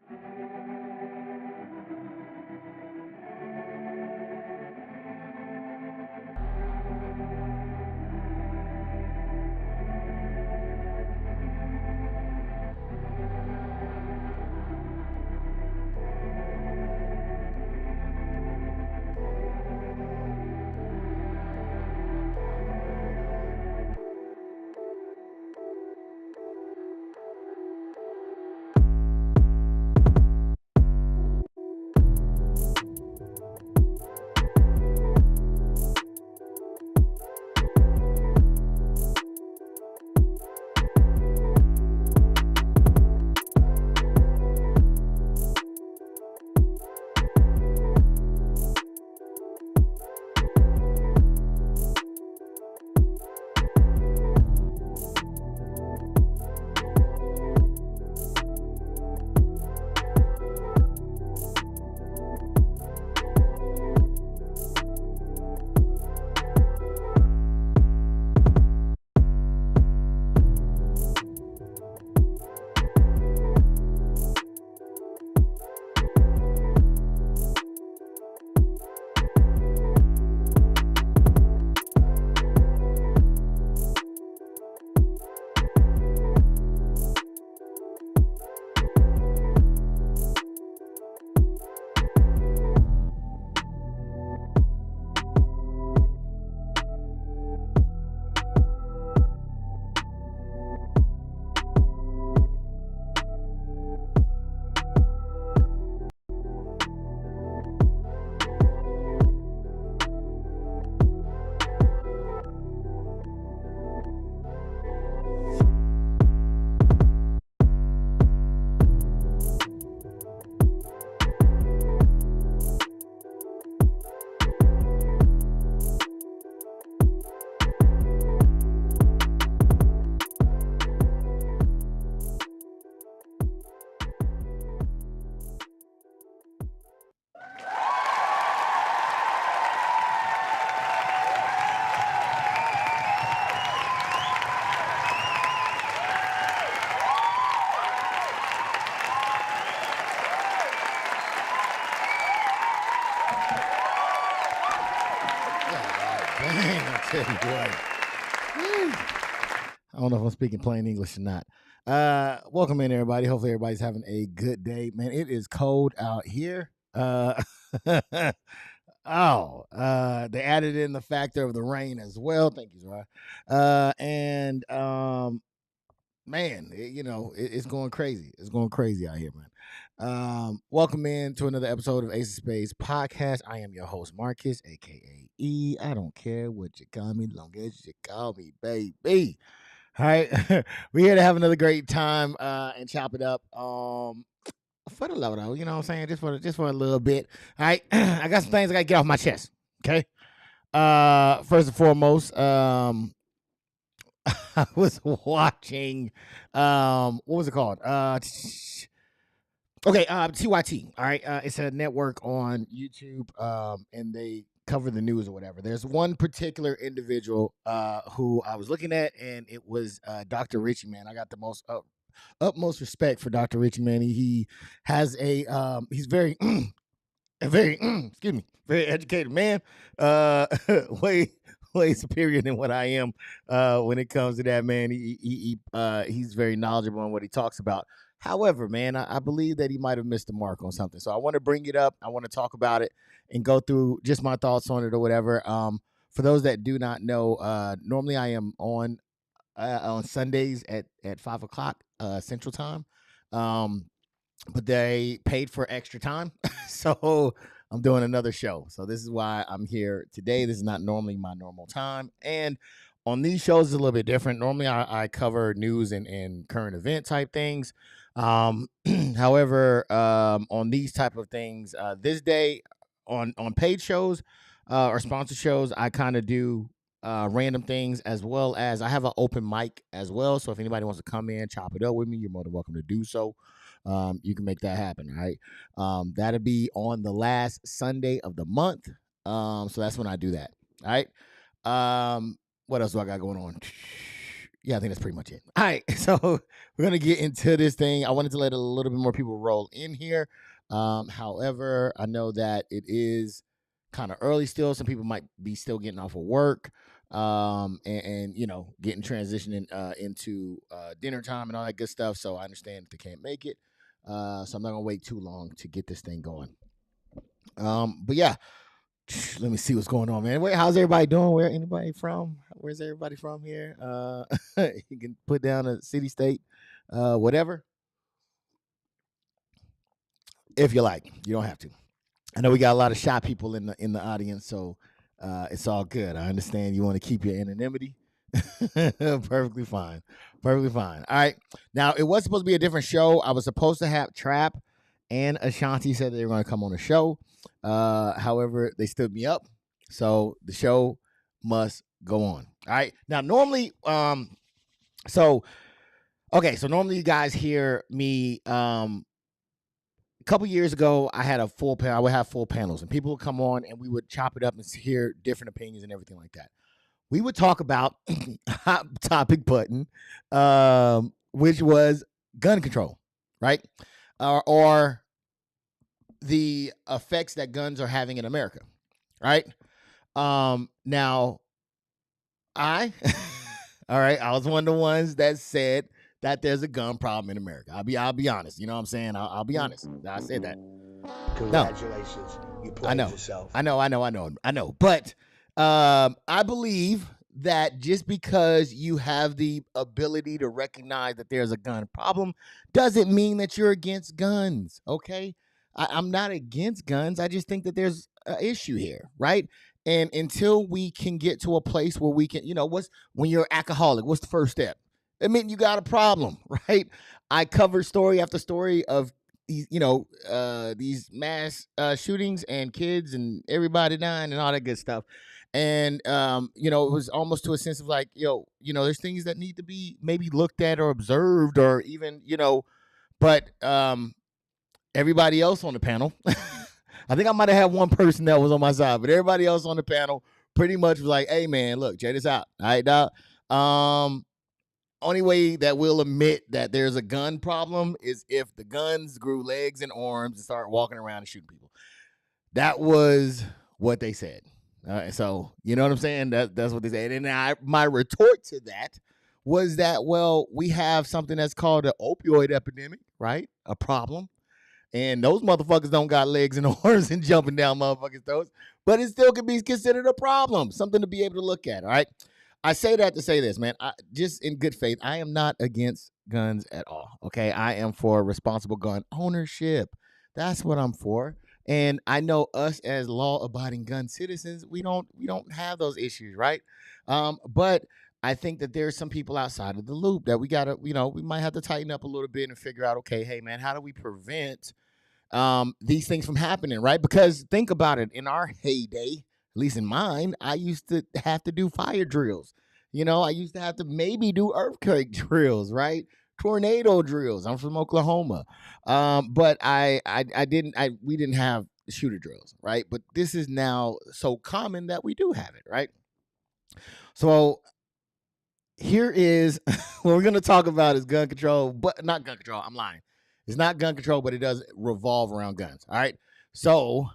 Dang, I tell you what. Woo. I don't know if I'm speaking plain English or not. Welcome in, everybody. Hopefully, everybody's having a good day. Man, it is cold out here. They added in the factor of the rain as well. Thank you, Zara. And man, it's going crazy. It's going crazy out here, man. Welcome in to another episode of Ace of Spades podcast. I am your host, Marcus, aka E. I don't care what you call me, long as you call me baby. All right, we're here to have another great time and chop it up. For the low though, you know what I'm saying? Just for a little bit. All right, I got some things I gotta get off my chest. Okay. First and foremost, I was watching what was it called? TYT. All right. It's a network on YouTube, and they cover the news or whatever. There's one particular individual who I was looking at, and it was Dr. Richie, man. I got the most utmost respect for Dr. Richie, man. He has he's very a very excuse me, very educated man. Way superior than what I am when it comes to that, man. He's very knowledgeable on what he talks about. However, man, I believe that he might have missed the mark on something. So I want to bring it up. I want to talk about it and go through just my thoughts on it or whatever. For those that do not know, normally I am on Sundays at 5 o'clock Central Time. But they paid for extra time. So I'm doing another show. So this is why I'm here today. This is not normally my normal time. And on these shows, it's a little bit different. Normally, I cover news and current event type things. However, on these type of things, this day on paid shows or sponsored shows, I kind of do random things, as well as I have an open mic as well. So if anybody wants to come in, chop it up with me, you're more than welcome to do so. You can make that happen, right? That'll be on the last Sunday of the month. So that's when I do that. All right. What else do I got going on? yeah, I think that's pretty much it. All right, so we're gonna get into this thing. I wanted to let a little bit more people roll in here. However, I know that it is kind of early still. Some people might be still getting off of work, and getting transitioning into dinner time and all that good stuff. So I understand if they can't make it. So I'm not gonna wait too long to get this thing going. But yeah, let me see what's going on, man. Wait, how's everybody doing? Where's everybody from here? You can put down a city, state, whatever, if you like. You don't have to. I know we got a lot of shy people in the audience, so it's all good. I understand you want to keep your anonymity. Perfectly fine. Perfectly fine. All right. Now, it was supposed to be a different show. I was supposed to have Trap and Ashanti said they were going to come on the show. However, they stood me up. So the show must go on. All right. Now, normally, so normally you guys hear me, a couple years ago, I had a full panel. I would have full panels and people would come on and we would chop it up and hear different opinions and everything like that. We would talk about hot topic button, which was gun control, right? Or the effects that guns are having in America, right? Now, I was one of the ones that said that there's a gun problem in America. I'll be honest. You know what I'm saying? I'll be honest. I said that. Congratulations. You played yourself. I know. But I believe that just because you have the ability to recognize that there's a gun problem doesn't mean that you're against guns. Okay. I'm not against guns. I just think that there's an issue here, right? And until we can get to a place where we can, when you're alcoholic, what's the first step? I mean, you got a problem, right? I cover story after story of these mass shootings and kids and everybody dying and all that good stuff. And it was almost to a sense of like, there's things that need to be maybe looked at or observed or even, but everybody else on the panel, I think I might have had one person that was on my side, but everybody else on the panel pretty much was like, hey man, look, check this out. All right, dog. Only way that we'll admit that there's a gun problem is if the guns grew legs and arms and started walking around and shooting people. That was what they said. So you know what I'm saying? That's what they said. And my retort to that was that, well, we have something that's called an opioid epidemic, right? A problem. And those motherfuckers don't got legs and arms and jumping down motherfuckers' throats. But it still could be considered a problem, something to be able to look at, all right? I say that to say this, man. Just in good faith, I am not against guns at all, okay? I am for responsible gun ownership. That's what I'm for. And I know us as law-abiding gun citizens, we don't have those issues, right? But I think that there's some people outside of the loop that we gotta, we might have to tighten up a little bit and figure out, okay, hey man, how do we prevent these things from happening, right? Because think about it, in our heyday, at least in mine, I used to have to do fire drills. I used to have to maybe do earthquake drills, right? Tornado drills. I'm from Oklahoma, but we didn't have shooter drills, right? But this is now so common that we do have it, right? So here is what we're going to talk about is gun control, but not gun control. I'm lying. It's not gun control, but it does revolve around guns. All right. So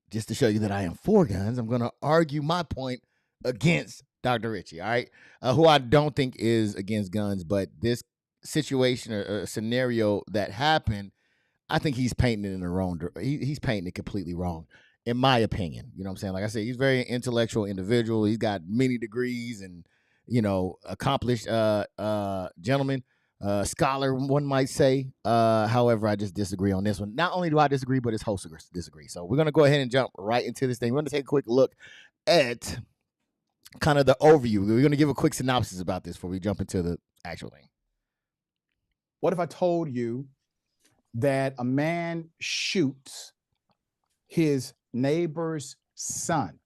just to show you that I am for guns, I'm going to argue my point against Dr. Richie. All right. Who I don't think is against guns, but this situation or scenario that happened, I think he's painting it in the wrong. He's painting it completely wrong, in my opinion. You know what I'm saying? Like I said, he's a very intellectual individual. He's got many degrees and, accomplished gentleman. Scholar, one might say. However, I just disagree on this one. Not only do I disagree, but his hosts disagree. So we're going to go ahead and jump right into this thing. We're going to take a quick look at kind of the overview. We're going to give a quick synopsis about this before we jump into the actual thing. What if I told you that a man shoots his neighbor's son,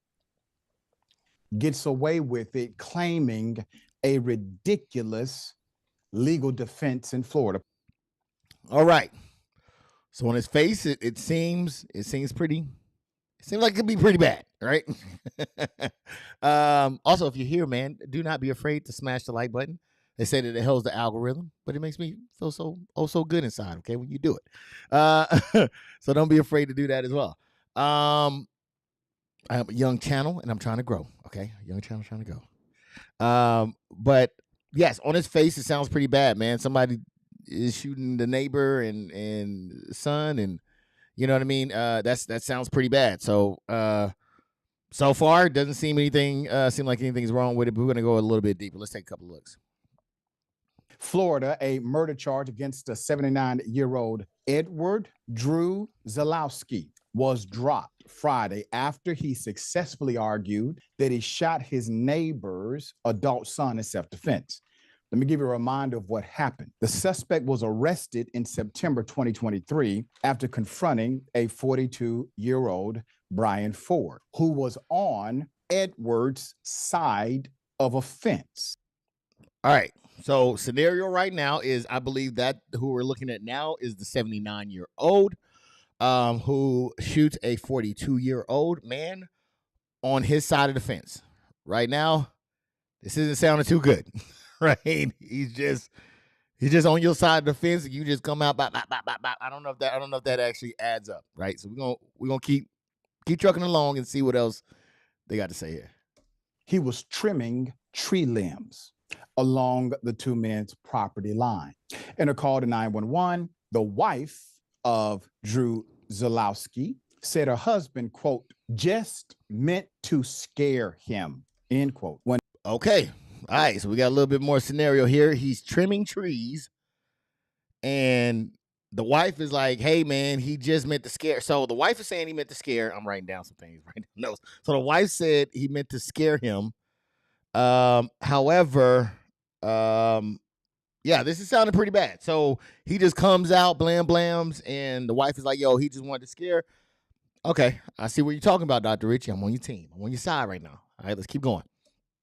gets away with it, claiming a ridiculous legal defense in Florida? All right. So on his face, it seems like it could be pretty bad, right? Also, if you're here, man, do not be afraid to smash the like button. They say that it helps the algorithm, but it makes me feel so good inside. Okay, when you do it, so don't be afraid to do that as well. I have a young channel and I'm trying to grow. Okay, a young channel trying to go. But yes, on his face it sounds pretty bad, man. Somebody is shooting the neighbor and son, and you know what I mean. That sounds pretty bad. So so far it doesn't seem like anything's wrong with it. But we're gonna go a little bit deeper. Let's take a couple of looks. Florida, a murder charge against a 79-year-old Edward Drew Zalowski was dropped Friday after he successfully argued that he shot his neighbor's adult son in self-defense. Let me give you a reminder of what happened. The suspect was arrested in September 2023 after confronting a 42-year-old Brian Ford, who was on Edward's side of a fence. All right. So scenario right now is, I believe that who we're looking at now is the 79-year-old who shoots a 42-year-old man on his side of the fence. Right now, this isn't sounding too good, right? He's just on your side of the fence, and you just come out. Bop, bop, bop, bop, bop. I don't know if that actually adds up, right? So we're gonna keep trucking along and see what else they got to say here. He was trimming tree limbs along the two men's property line. In a call to 911, the wife of Drew Zalowski said her husband, quote, just meant to scare him, end quote. Okay. All right. So we got a little bit more scenario here. He's trimming trees, and the wife is like, hey, man, he just meant to scare. So the wife is saying he meant to scare. I'm writing down some things right now. So the wife said he meant to scare him. However, yeah, this is sounding pretty bad. So he just comes out, blam blams, and the wife is like, yo, he just wanted to scare. Okay, I see what you're talking about, Dr. Richie. I'm on your team. I'm on your side right now. All right, let's keep going.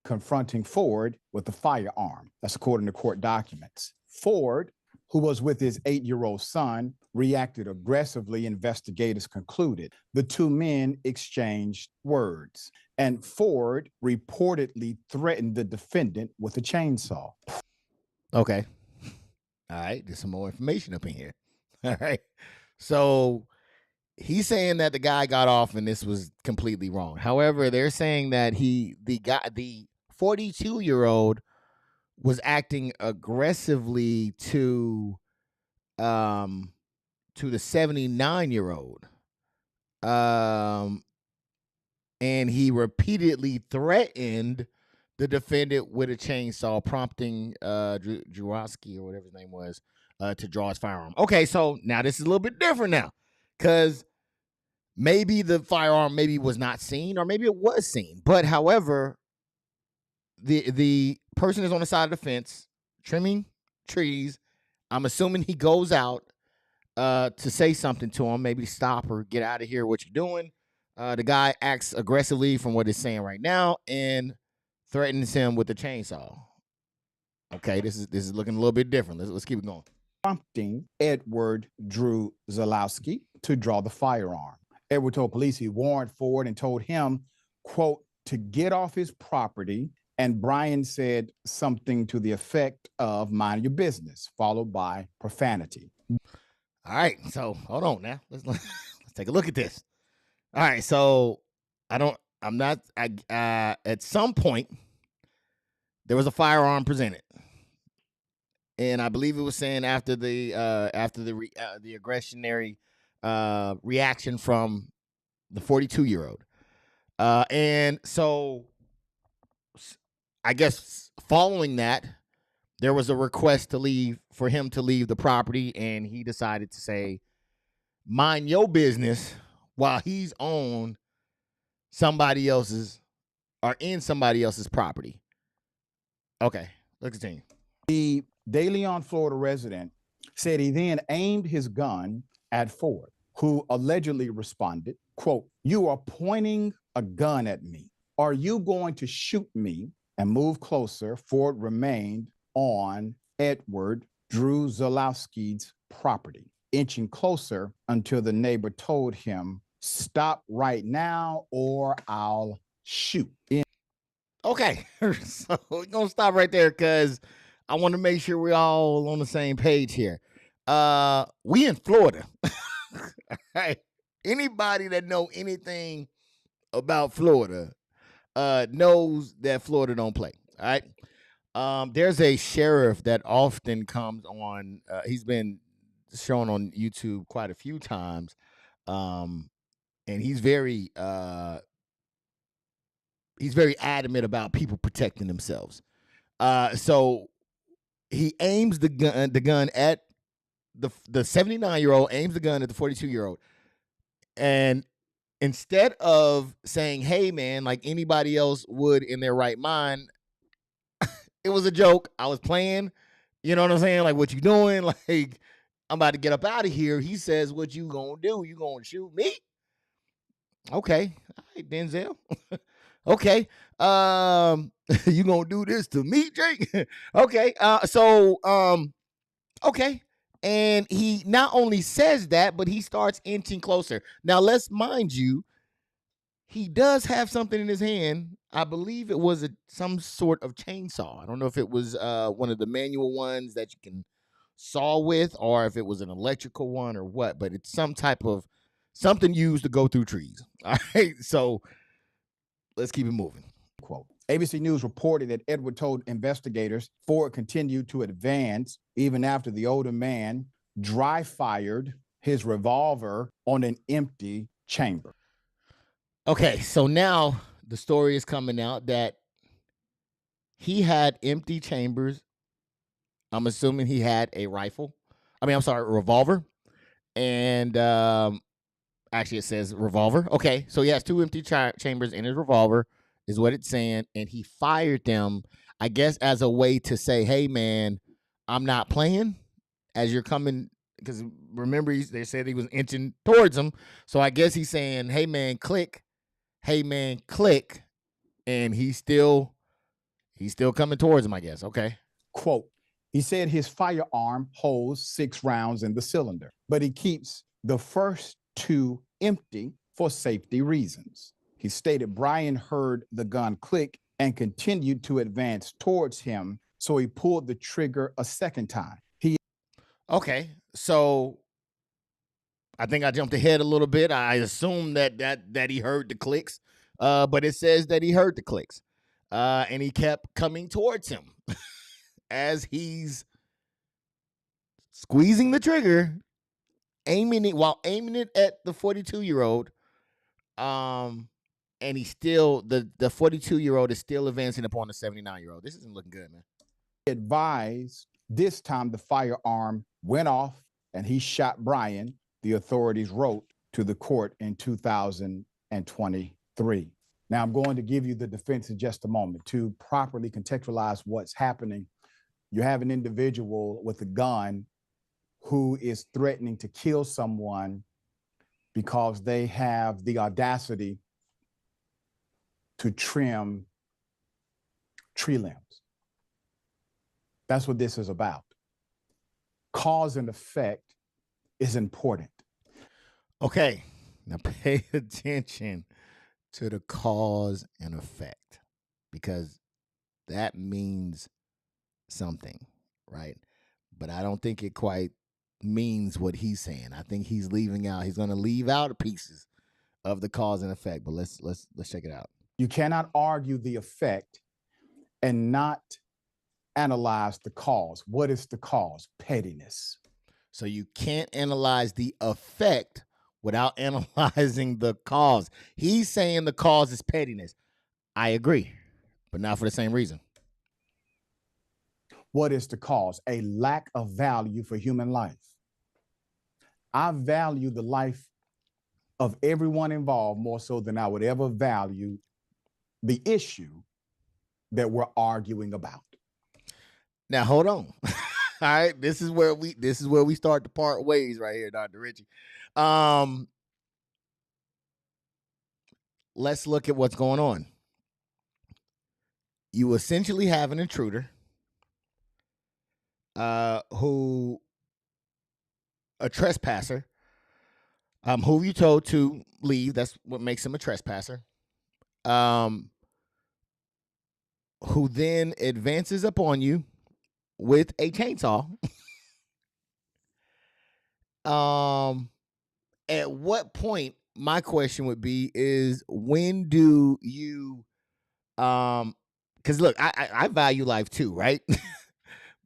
Confronting Ford with a firearm. That's according to court documents. Ford, who was with his 8-year-old son, reacted aggressively, investigators concluded. The two men exchanged words, and Ford reportedly threatened the defendant with a chainsaw. Okay. All right, there's some more information up in here. All right. So he's saying that the guy got off and this was completely wrong. However, they're saying that the 42-year-old was acting aggressively to the 79-year-old. And he repeatedly threatened the defendant with a chainsaw, prompting Jurowski or whatever his name was to draw his firearm. Okay, so now this is a little bit different now, because maybe the firearm was not seen, or maybe it was seen. But however, the person is on the side of the fence trimming trees. I'm assuming he goes out to say something to him, maybe stop or get out of here, what you're doing. The guy acts aggressively from what it's saying right now and threatens him with a chainsaw. Okay, this is looking a little bit different. Let's keep it going. Prompting Edward Drew Zalowski to draw the firearm. Edward told police he warned Ford and told him, quote, to get off his property. And Brian said something to the effect of mind your business, followed by profanity. All right, so hold on now. Let's take a look at this. All right, so at some point there was a firearm presented, and I believe it was saying after the aggressionary reaction from the 42-year-old, and so I guess following that, there was a request for him to leave the property, and he decided to say, mind your business, while he's on somebody else's or in somebody else's property. Okay, let's continue. The De Leon, Florida resident said he then aimed his gun at Ford, who allegedly responded, quote, you are pointing a gun at me. Are you going to shoot me? And move closer, Ford remained on Edward Drew Zalowski's property, inching closer until the neighbor told him, stop right now or I'll shoot. Okay, so we're going to stop right there, because I want to make sure we're all on the same page here. We in Florida. Right. Anybody that know anything about Florida knows that Florida don't play. All right. There's a sheriff that often comes on. He's been shown on YouTube quite a few times. And he's very adamant about people protecting themselves. So he aims the gun at the 79-year-old, aims the gun at the 42-year-old, and instead of saying, "Hey, man," like anybody else would in their right mind, it was a joke. I was playing. You know what I'm saying? Like, what you doing? Like, I'm about to get up out of here. He says, "What you gonna do? You gonna shoot me?" Okay, all right, Denzel. Okay, you gonna do this to me, Jake? Okay, okay. And he not only says that, but he starts inching closer. Now, let's mind you, he does have something in his hand. I believe it was some sort of chainsaw. I don't know if it was one of the manual ones that you can saw with, or if it was an electrical one or what. But it's some type of something used to go through trees. All right, so let's keep it moving. Quote. ABC News reported that Edward told investigators Ford continued to advance even after the older man dry fired his revolver on an empty chamber. Okay, so now the story is coming out that he had empty chambers. I'm assuming he had a rifle. A revolver. And actually, it says revolver. Okay, so he has two empty chambers in his revolver, is what it's saying. And he fired them, I guess, as a way to say, "Hey, man, I'm not playing." As you're coming, because remember, they said he was inching towards him. So I guess he's saying, "Hey, man, click. Hey, man, click." And he's still coming towards him, I guess. Okay. Quote, he said his firearm holds 6 rounds in the cylinder, but he keeps the first 2 empty for safety reasons. He stated Brian heard the gun click and continued to advance towards him, so he pulled the trigger a second time. Okay, so I think I jumped ahead a little bit. I assumed that he heard the clicks, but it says that he heard the clicks, and he kept coming towards him as he's squeezing the trigger, aiming it at the 42-year-old. And he's still the 42-year-old is still advancing upon the 79-year-old. This isn't looking good, man. Advised this time the firearm went off and he shot Brian, the authorities wrote to the court in 2023. Now, I'm going to give you the defense in just a moment to properly contextualize what's happening. You have an individual with a gun who is threatening to kill someone because they have the audacity to trim tree limbs. That's what this is about. Cause and effect is important. Okay, now pay attention to the cause and effect, because that means something, right? But I don't think it quite means what he's saying. I think he's going to leave out pieces of the cause and effect, but let's check it out. You cannot argue the effect and not analyze the cause. What is the cause? Pettiness. So you can't analyze the effect without analyzing the cause. He's saying the cause is pettiness. I agree, but not for the same reason. What is the cause? A lack of value for human life. I value the life of everyone involved more so than I would ever value the issue that we're arguing about. Now hold on. All right, this is where we start to part ways right here, Dr. Richie. Let's look at what's going on. You essentially have an intruder who a trespasser who you told to leave. That's what makes him a trespasser. Who then advances upon you with a chainsaw. At what point, my question would be, is when do you because look, I value life too, right?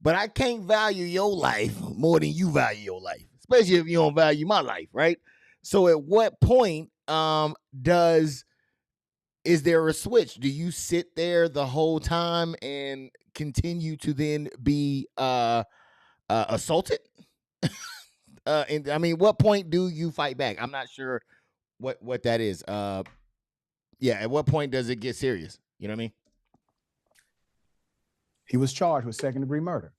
But I can't value your life more than you value your life, especially if you don't value my life, right? So at what point does is there a switch? Do you sit there the whole time and continue to then be assaulted? And I mean, what point do you fight back? I'm not sure what that is. Yeah, at what point does it get serious? You know what I mean? He was charged with second-degree murder.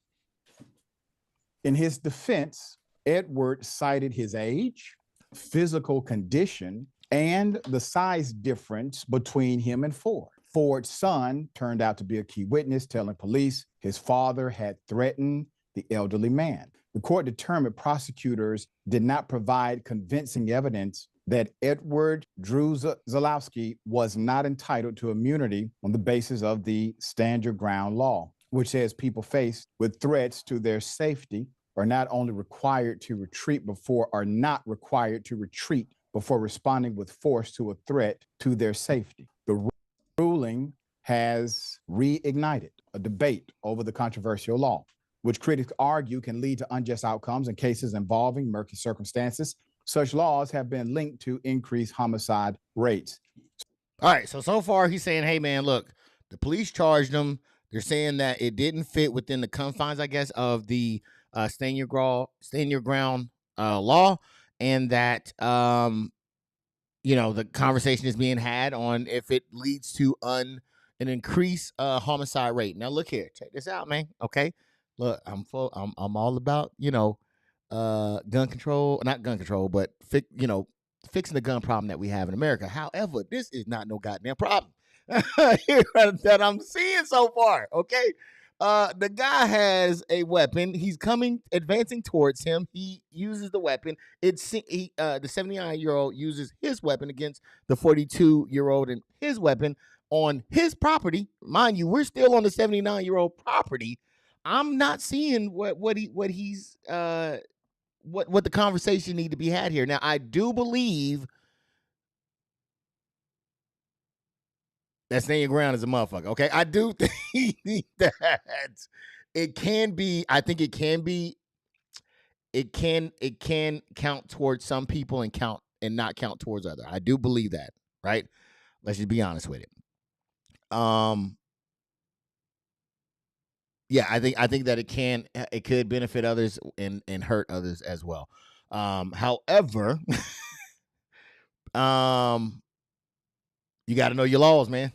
In his defense, Edward cited his age, physical condition, and the size difference between him and Ford. Ford's son turned out to be a key witness, telling police his father had threatened the elderly man. The court determined prosecutors did not provide convincing evidence that Edward Drew Zalowski was not entitled to immunity on the basis of the Stand Your Ground law, which says people faced with threats to their safety are not only required to retreat before, are not required to retreat before responding with force to a threat to their safety. The ruling has reignited a debate over the controversial law, which critics argue can lead to unjust outcomes in cases involving murky circumstances. Such laws have been linked to increased homicide rates. All right, so far he's saying, hey man, look, the police charged him. They're saying that it didn't fit within the confines, I guess, of the stand your ground law, and that the conversation is being had on if it leads to an increased homicide rate. Now look here, check this out, man. Okay, look, I'm all about gun control, not gun control, but fixing the gun problem that we have in America. However, this is not no goddamn problem that I'm seeing so far. Okay. The guy has a weapon. He's advancing towards him. He uses the weapon. The 79-year-old uses his weapon against the 42-year-old and his weapon on his property. Mind you, we're still on the 79-year-old property. I'm not seeing what the conversation need to be had here. Now, I do believe that stand your ground is a motherfucker. Okay, I do think that it can be. I think it can be. It can count towards some people and not count towards others. I do believe that. Right. Let's just be honest with it. Yeah, I think that it could benefit others and hurt others as well. However, you got to know your laws, man.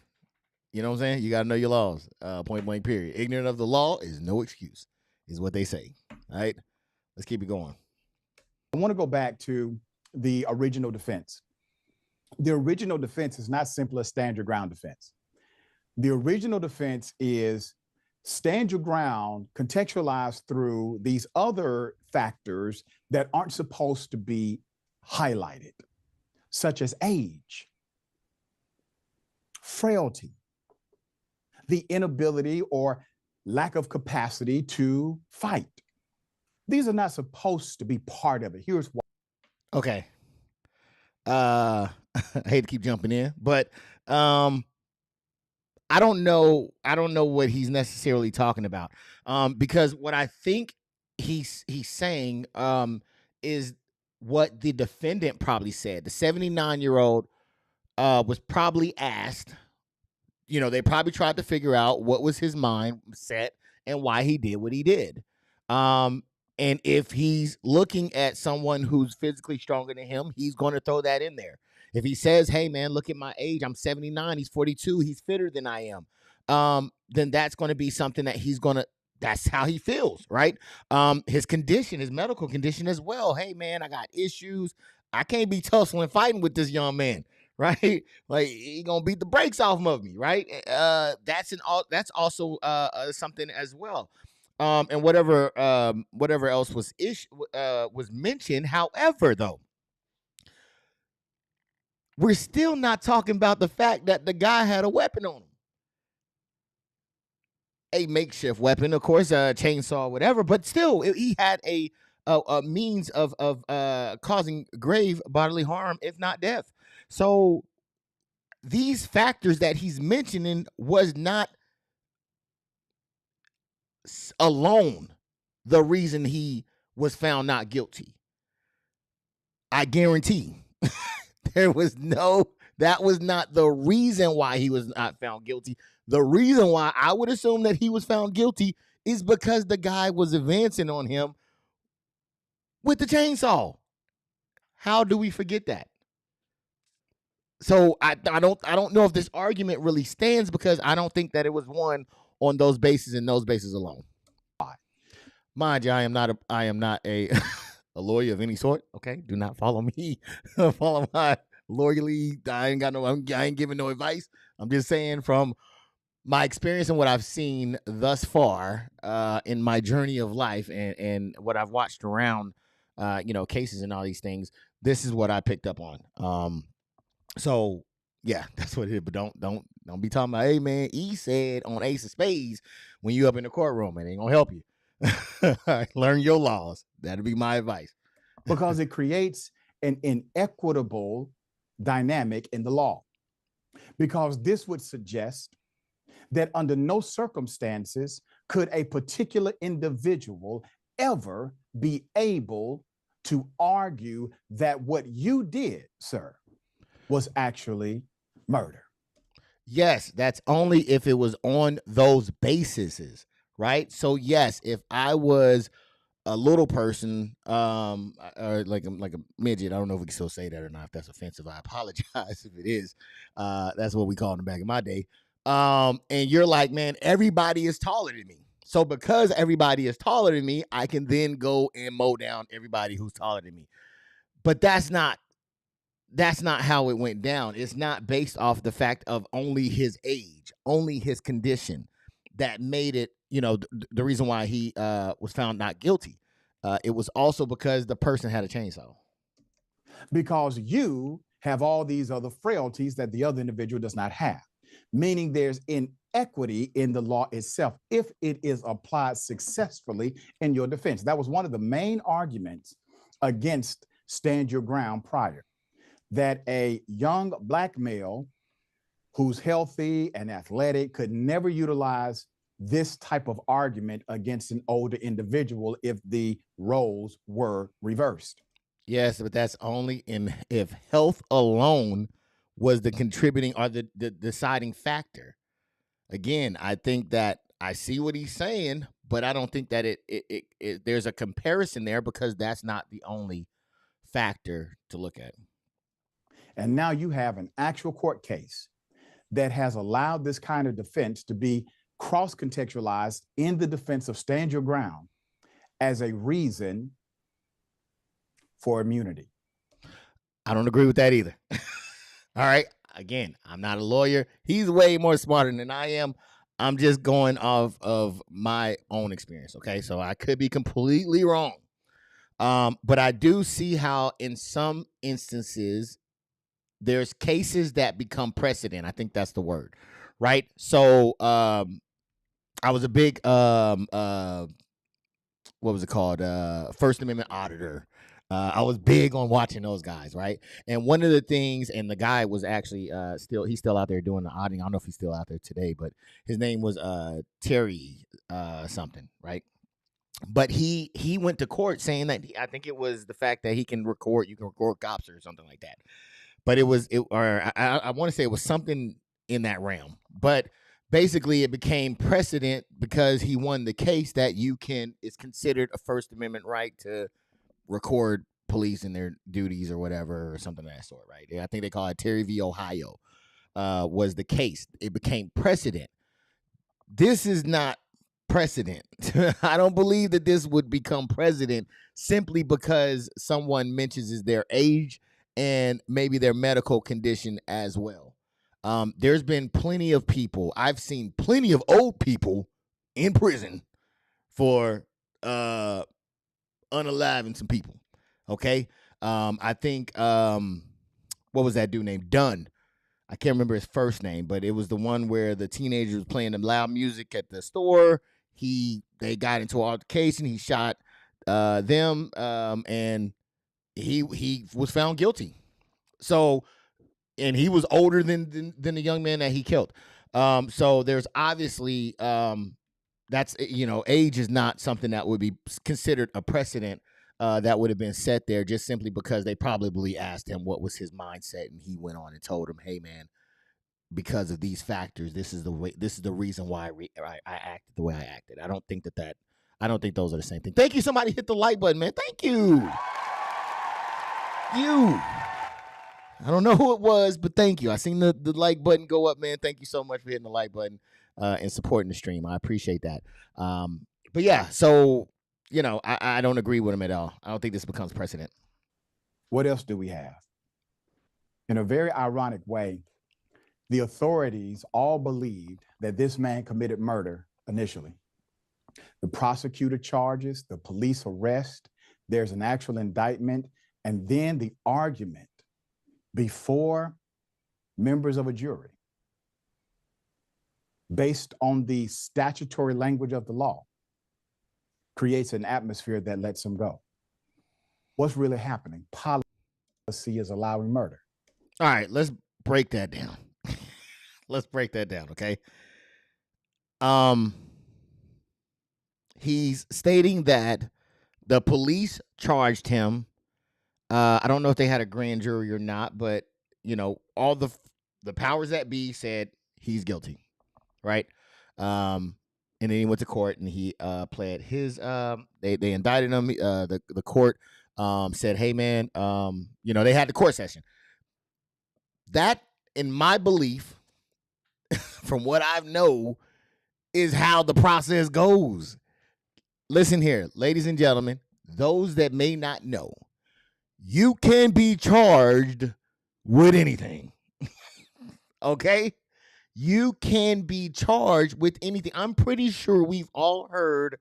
You know what I'm saying? You got to know your laws. Point blank, period. Ignorant of the law is no excuse, is what they say. All right? Let's keep it going. I want to go back to the original defense. The original defense is not simply a stand your ground defense. The original defense is stand your ground contextualized through these other factors that aren't supposed to be highlighted, such as age, frailty, the inability or lack of capacity to fight. These are not supposed to be part of it. Here's why. Okay. I hate to keep jumping in, but I don't know what he's necessarily talking about. Because what I think he's saying is what the defendant probably said. The 79-year-old was probably asked, they probably tried to figure out what was his mindset and why he did what he did. And if he's looking at someone who's physically stronger than him, he's going to throw that in there. If he says, hey, man, look at my age. I'm 79. He's 42. He's fitter than I am. Then that's going to be something that that's how he feels, right? His condition, his medical condition as well. Hey, man, I got issues. I can't be tussling fighting with this young man. Right, like he gonna beat the brakes off of me, right? That's also something as well. And whatever else was mentioned. However, though, we're still not talking about the fact that the guy had a weapon on him. a makeshift weapon, of course, a chainsaw, whatever, but still, he had a means of causing grave bodily harm, if not death. So these factors that he's mentioning was not alone the reason he was found not guilty. I guarantee there was no, that was not the reason why he was not found guilty. The reason why I would assume that he was found guilty is because the guy was advancing on him with the chainsaw. How do we forget that? So I don't know if this argument really stands, because I don't think that it was won on those bases and those bases alone. Mind you, I am not a a lawyer of any sort. Okay, do not follow me. Follow my lawyerly. I ain't giving no advice. I'm just saying from my experience and what I've seen thus far in my journey of life, and what I've watched around, cases and all these things. This is what I picked up on. So yeah, that's what it is. But don't be talking about, hey man, E said on Ace of Spades when you up in the courtroom. It ain't gonna help you. Learn your laws. That'd be my advice. Because it creates an inequitable dynamic in the law. Because this would suggest that under no circumstances could a particular individual ever be able to argue that what you did, sir, was actually murder. Yes, that's only if it was on those bases, right? So yes, if I was a little person, or like a midget, I don't know if we can still say that or not. If that's offensive, I apologize if it is. That's what we called them back in my day. And you're like, man, everybody is taller than me. So because everybody is taller than me, I can then go and mow down everybody who's taller than me. But that's not how it went down. It's not based off the fact of only his age, only his condition that made it, the reason why he was found not guilty. It was also because the person had a chainsaw. Because you have all these other frailties that the other individual does not have, meaning there's inequity in the law itself if it is applied successfully in your defense. That was one of the main arguments against stand your ground prior, that a young black male who's healthy and athletic could never utilize this type of argument against an older individual if the roles were reversed. Yes, but that's only if health alone was the contributing or the deciding factor. Again, I think that I see what he's saying, but I don't think that it there's a comparison there, because that's not the only factor to look at. And now you have an actual court case that has allowed this kind of defense to be cross contextualized in the defense of stand your ground as a reason for immunity. I don't agree with that either. All right. Again, I'm not a lawyer. He's way more smarter than I am. I'm just going off of my own experience. Okay. So I could be completely wrong. But I do see how in some instances there's cases that become precedent. I think that's the word. Right. So I was a big what was it called? First Amendment auditor. I was big on watching those guys, right? And one of the things, and the guy was actually he's still out there doing the auditing. I don't know if he's still out there today, but his name was Terry something, right? But he went to court saying that I think it was the fact that you can record cops or something like that. But I want to say it was something in that realm. But basically it became precedent because he won the case that it's considered a First Amendment right to record police in their duties or whatever, or something of that sort, right? I think they call it Terry v. Ohio was the case. It became precedent. This is not precedent. I don't believe that this would become precedent simply because someone mentions their age and maybe their medical condition as well. There's been plenty of people. I've seen plenty of old people in prison for unaliving some people. Okay. I think what was that dude named Dunn? I can't remember his first name, but it was the one where the teenager was playing the loud music at the store. They got into an altercation. He shot them, and he was found guilty. So, and he was older than the young man that he killed. So there's obviously that's age is not something that would be considered a precedent that would have been set there just simply because they probably asked him what was his mindset, and he went on and told him, "Hey, man, because of these factors, this is the reason why I acted the way I acted." I don't think I don't think those are the same thing. Thank you. Somebody hit the like button, man. Thank you. I don't know who it was, but thank you. I seen the like button go up, man. Thank you so much for hitting the like button and supporting the stream. I appreciate that. But yeah, so I don't agree with him at all. I don't think this becomes precedent. What else do we have? In a very ironic way, the authorities all believed that this man committed murder initially. The prosecutor charges, the police arrest, there's an actual indictment, and then the argument before members of a jury based on the statutory language of the law creates an atmosphere that lets him go. What's really happening? Policy is allowing murder. All right, let's break that down. Let's break that down, okay? He's stating that the police charged him. I don't know if they had a grand jury or not, but all the powers that be said he's guilty, right? And then he went to court and he pled his. They indicted him. The court said, "Hey, man, they had the court session." That, in my belief, from what I know, is how the process goes. Listen here, ladies and gentlemen, those that may not know, you can be charged with anything. Okay? You can be charged with anything. I'm pretty sure we've all heard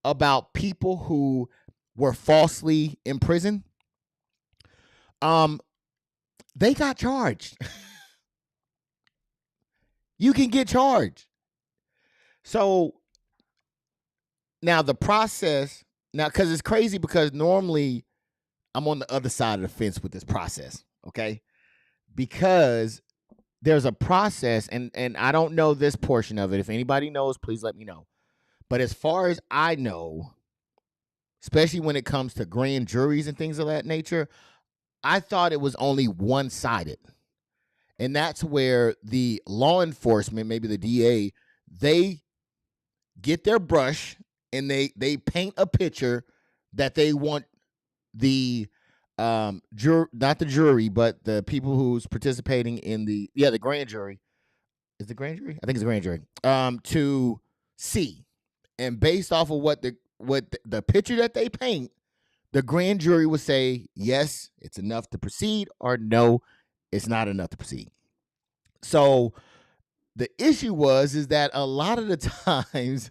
about people who were falsely imprisoned. They got charged. You can get charged. So now the process, because it's crazy, because normally I'm on the other side of the fence with this process, okay? Because there's a process, and I don't know this portion of it. If anybody knows, please let me know. But as far as I know, especially when it comes to grand juries and things of that nature, I thought it was only one-sided. And that's where the law enforcement, maybe the DA, they get their brush and they paint a picture that they want the not the jury, but the people who's participating in the grand jury. Is the grand jury? I think it's the grand jury. To see. And based off of what the picture that they paint, the grand jury would say, yes, it's enough to proceed, or no, it's not enough to proceed. So the issue is that a lot of the times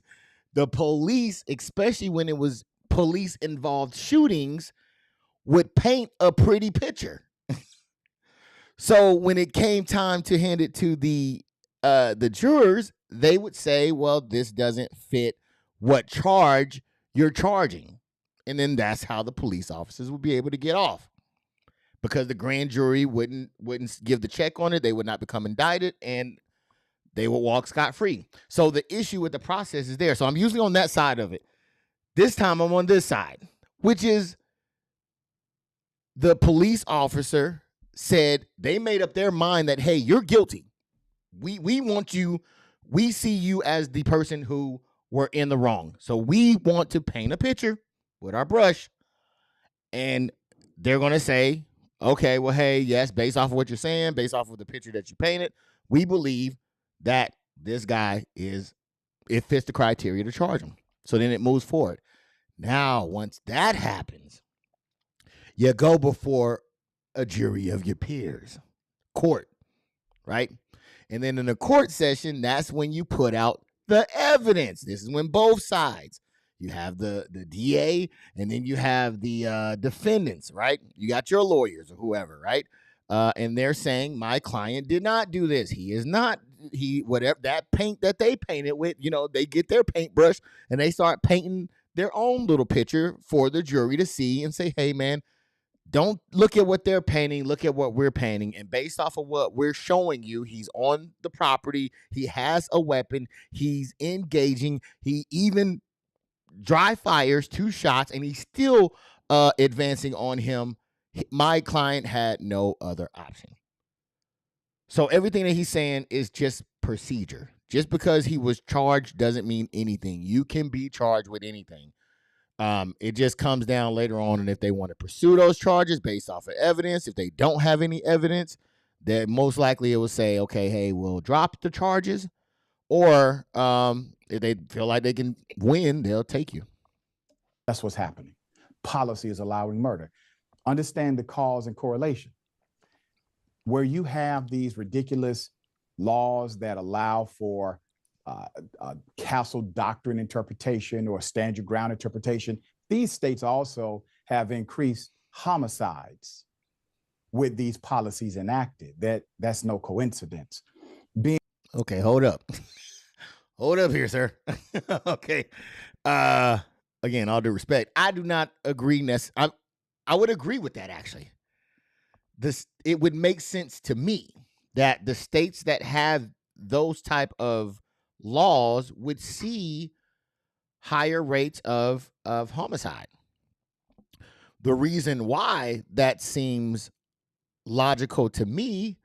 the police, especially when it was police involved shootings, would paint a pretty picture. So when it came time to hand it to the jurors, they would say, well, this doesn't fit what charge you're charging. And then that's how the police officers would be able to get off, because the grand jury wouldn't give the check on it. They would not become indicted, and they would walk scot-free. So the issue with the process is there. So I'm usually on that side of it. This time I'm on this side, which is the police officer said they made up their mind that, hey, you're guilty. We want you. We see you as the person who were in the wrong. So we want to paint a picture with our brush. And they're going to say, okay, well, hey, yes, based off of what you're saying, based off of the picture that you painted, we believe that this guy it fits the criteria to charge him. So then it moves forward. Now, once that happens, you go before a jury of your peers, court, right? And then in the court session, that's when you put out the evidence. This is when both sides, you have the DA, and then you have the defendants, right? You got your lawyers or whoever, right? and they're saying my client did not do this. He is not. Whatever that paint that they painted with, they get their paintbrush and they start painting their own little picture for the jury to see and say, hey, man, don't look at what they're painting. Look at what we're painting. And based off of what we're showing you, he's on the property. He has a weapon. He's engaging. He even dry fires 2 shots and he's still advancing on him. My client had no other option. So everything that he's saying is just procedure. Just because he was charged doesn't mean anything. You can be charged with anything. It just comes down later on, and if they want to pursue those charges based off of evidence, if they don't have any evidence, then most likely it will say, okay, hey, we'll drop the charges, or if they feel like they can win, they'll take you. That's what's happening. Policy is allowing murder. Understand the cause and correlation. Where you have these ridiculous laws that allow for castle doctrine interpretation or stand your ground interpretation, these states also have increased homicides with these policies enacted. That's no coincidence. Okay, hold up. Hold up here, sir. Okay. Again, all due respect, I do not agree. I would agree with that, actually. It would make sense to me that the states that have those type of laws would see higher rates of homicide. The reason why that seems logical to me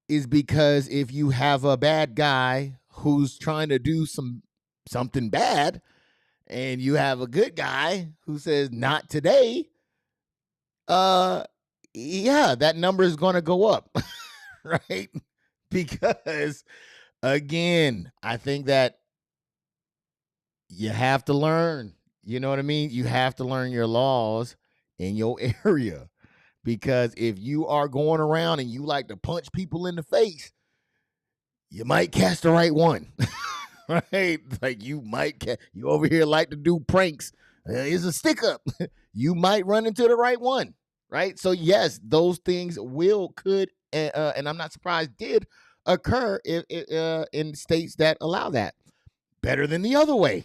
is because if you have a bad guy who's trying to do something bad and you have a good guy who says not today, yeah, that number is going to go up, right? Because again, I think that you have to learn, you know what I mean? You have to learn your laws in your area, because if you are going around and you like to punch people in the face, you might catch the right one, right? Like you over here like to do pranks. It's a stick up. You might run into the right one, right? So yes, those things could, and I'm not surprised did occur in states that allow that. Better than the other way,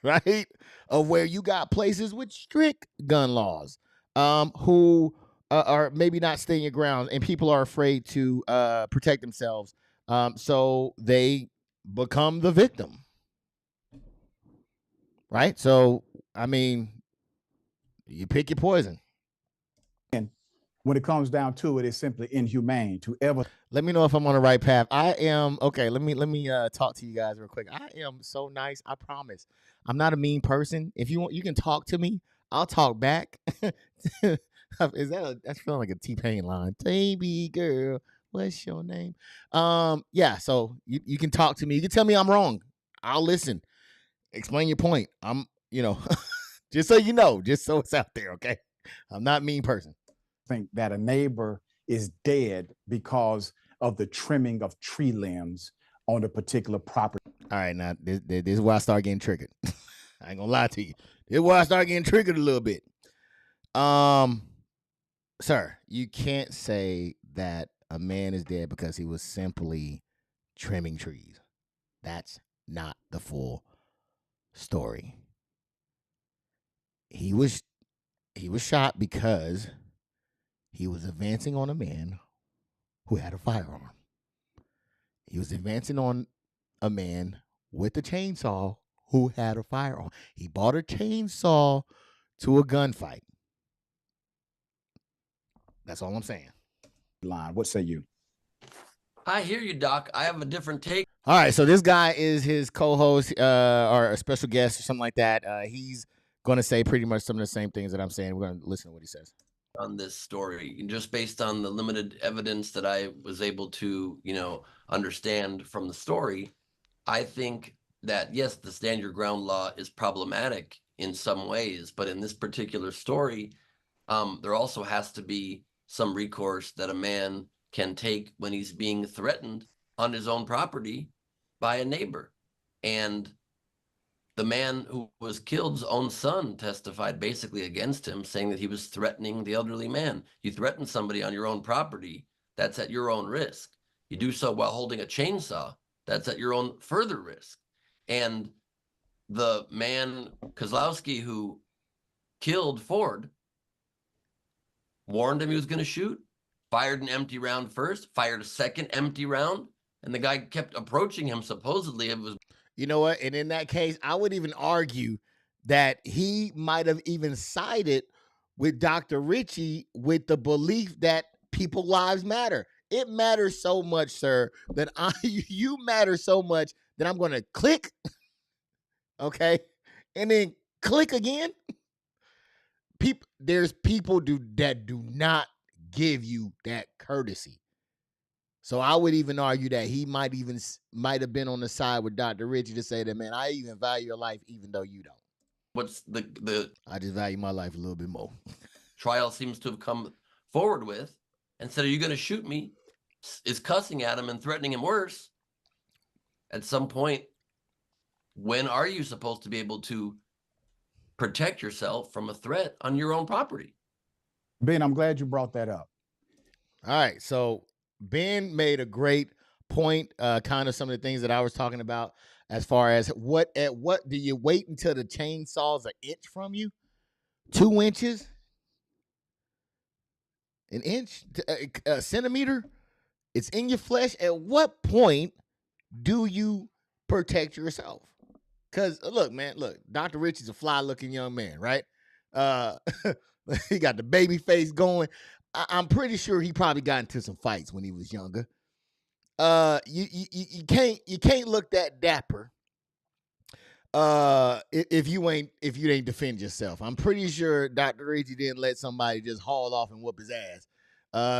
right? Of where you got places with strict gun laws, who are maybe not staying your ground, and people are afraid to protect themselves, so they become the victim, right? So, I mean, you pick your poison. And when it comes down to it, it's simply inhumane to ever. Let me know if I'm on the right path. I am. Okay, let me talk to you guys real quick. I am so nice. I promise. I'm not a mean person. If you want, you can talk to me. I'll talk back. That's feeling like a T-Pain line. Baby girl, what's your name? Yeah. So you can talk to me. You can tell me I'm wrong. I'll listen. Explain your point. I'm, just so you know, just so it's out there. Okay. I'm not a mean person. Think that a neighbor is dead because of the trimming of tree limbs on a particular property. All right, now this is where I start getting triggered. I ain't gonna lie to you. This is where I start getting triggered a little bit. Sir, you can't say that a man is dead because he was simply trimming trees. That's not the full story. He was shot because he was advancing on a man who had a firearm. He was advancing on a man with a chainsaw who had a firearm. He bought a chainsaw to a gunfight. That's all I'm saying. What say you? I hear you, Doc. I have a different take. All right, so this guy is his co-host or a special guest or something like that. He's going to say pretty much some of the same things that I'm saying. We're going to listen to what he says. On this story, just based on the limited evidence that I was able to, understand from the story, I think that, yes, the stand your ground law is problematic in some ways, but in this particular story, there also has to be some recourse that a man can take when he's being threatened on his own property by a neighbor. And the man who was killed's own son testified basically against him, saying that he was threatening the elderly man. You threaten somebody on your own property, that's at your own risk. You do so while holding a chainsaw, that's at your own further risk. And the man, Kozlowski, who killed Ford, warned him he was going to shoot, fired an empty round first, fired a second empty round, and the guy kept approaching him. Supposedly it was, you know what? And in that case, I would even argue that he might have even sided with Dr. Ritchie with the belief that people lives matter. It matters so much, sir, that you matter so much that I'm going to click, okay, and then click again. There's people that do not give you that courtesy. So I would even argue that he might have been on the side with Dr. Ritchie to say that, man, I even value your life even though you don't. What's the I just value my life a little bit more. Trial seems to have come forward with, and said, "Are you going to shoot me?" Is cussing at him and threatening him worse. At some point, when are you supposed to be able to protect yourself from a threat on your own property? Ben, I'm glad you brought that up. All right, so Ben made a great point, kind of some of the things that I was talking about as far as what do you wait until the chainsaw's an inch from you? 2 inches? An inch? A centimeter? It's in your flesh. At what point do you protect yourself? Because look, Dr. Ritchie's a fly-looking young man, right? He got the baby face going. I'm pretty sure he probably got into some fights when he was younger. You can't look that dapper if you ain't defend yourself. I'm pretty sure Dr. Ritchie didn't let somebody just haul off and whoop his ass,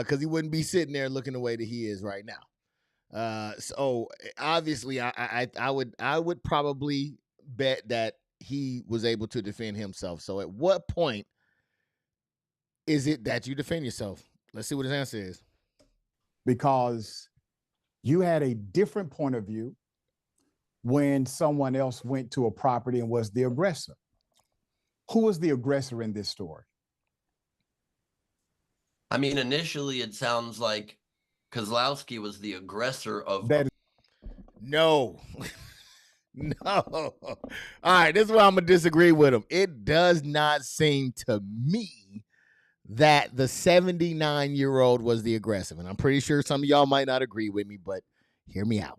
because he wouldn't be sitting there looking the way that he is right now. So obviously I would probably bet that he was able to defend himself. So at what point is it that you defend yourself? Let's see what his answer is. Because you had a different point of view when someone else went to a property and was the aggressor. Who was the aggressor in this story? I mean, initially it sounds like Kozlowski was the aggressor of that. No. No. All right, this is where I'm going to disagree with him. It does not seem to me that the 79-year-old was the aggressive. And I'm pretty sure some of y'all might not agree with me, but hear me out.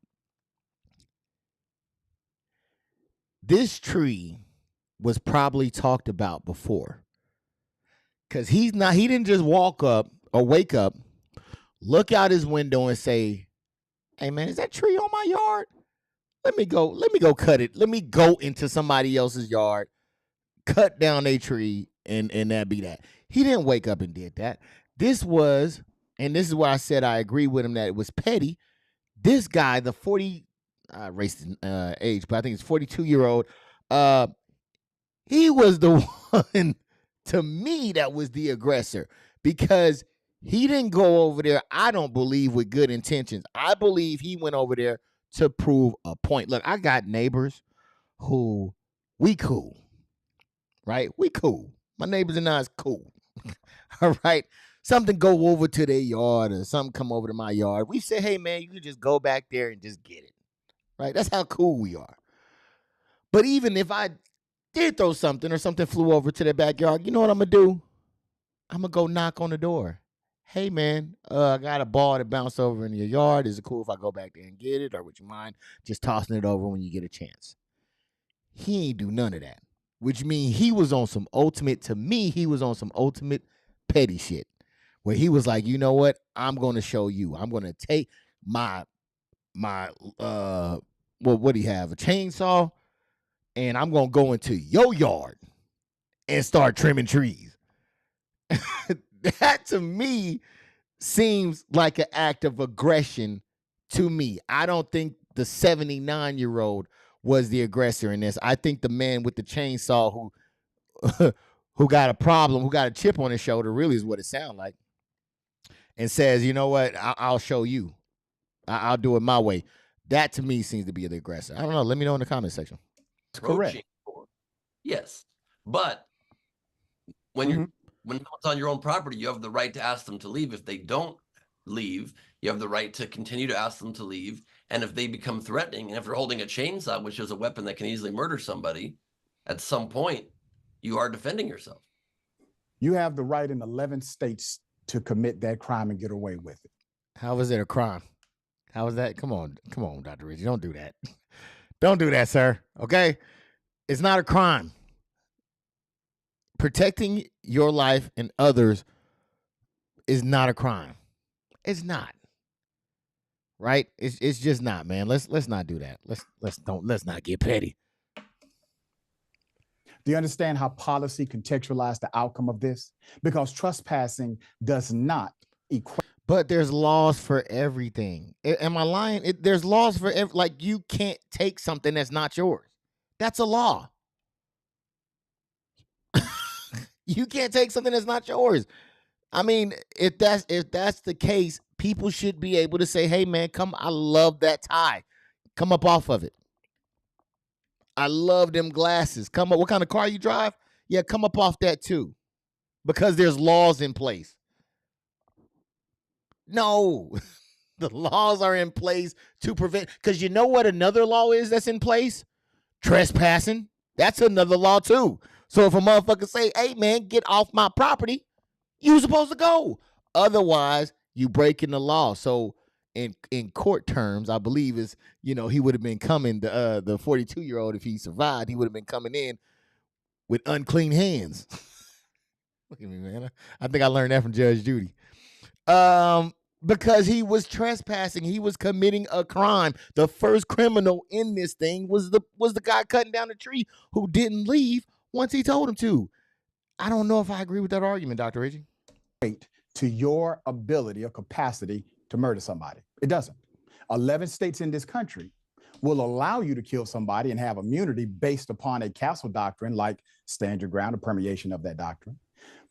This tree was probably talked about before. Because he didn't just walk up or wake up, look out his window and say, "Hey man, is that tree on my yard? Let me go cut it. Let me go into somebody else's yard, cut down a tree, and that be that." He didn't wake up and did that. This is why I said I agree with him that it was petty. This guy, the 40, raced age, but I think it's 42-year-old, he was the one, to me, that was the aggressor, because he didn't go over there, I don't believe, with good intentions. I believe he went over there to prove a point. Look, I got neighbors who we cool, right? We cool. My neighbors and I is cool. All right. Something go over to their yard or something come over to my yard. We say, "Hey man, you can just go back there and just get it." Right? That's how cool we are. But even if I did throw something or something flew over to their backyard, you know what I'm gonna do? I'm gonna go knock on the door. "Hey man, I got a ball that bounced over in your yard. Is it cool if I go back there and get it, or would you mind just tossing it over when you get a chance?" He ain't do none of that, which means he was on some ultimate petty shit, where he was like, "You know what? I'm going to show you. I'm going to take my what do you have? A chainsaw, and I'm going to go into your yard and start trimming trees." That to me seems like an act of aggression to me. I don't think the 79-year-old was the aggressor in this. I think the man with the chainsaw who got a problem, who got a chip on his shoulder, really is what it sounds like, and says, "You know what? I'll show you. I'll do it my way." That to me seems to be the aggressor. I don't know. Let me know in the comment section. Correct. Yes, but when when someone's on your own property, you have the right to ask them to leave. If they don't leave, you have the right to continue to ask them to leave. And if they become threatening, and if they're holding a chainsaw, which is a weapon that can easily murder somebody, at some point, you are defending yourself. You have the right in 11 states to commit that crime and get away with it. How is it a crime? How is that? Come on, Dr. Richie. Don't do that. Don't do that, sir. Okay? It's not a crime. Protecting your life and others is not a crime. It's not. Right? It's just not, man. Let's not do that. Let's not get petty. Do you understand how policy contextualized the outcome of this? Because trespassing does not equate. But there's laws for everything. Am I lying? There's laws for like you can't take something that's not yours. That's a law. You can't take something that's not yours. I mean, if that's the case, people should be able to say, "Hey, man, come! I love that tie. Come up off of it. I love them glasses. Come up. What kind of car you drive? Yeah, come up off that too, because there's laws in place." No, the laws are in place to prevent. Because you know what another law is that's in place? Trespassing. That's another law too. So if a motherfucker say, "Hey, man, get off my property," you supposed to go. Otherwise, you breaking the law. So in court terms, I believe is, he would have been coming, the 42-year-old, if he survived, he would have been coming in with unclean hands. Look at me, man. I think I learned that from Judge Judy. Because he was trespassing, he was committing a crime. The first criminal in this thing was the guy cutting down the tree who didn't leave once he told him to. I don't know if I agree with that argument, Dr. Richie. To your ability or capacity to murder somebody. It doesn't. 11 states in this country will allow you to kill somebody and have immunity based upon a castle doctrine like stand your ground, a permeation of that doctrine.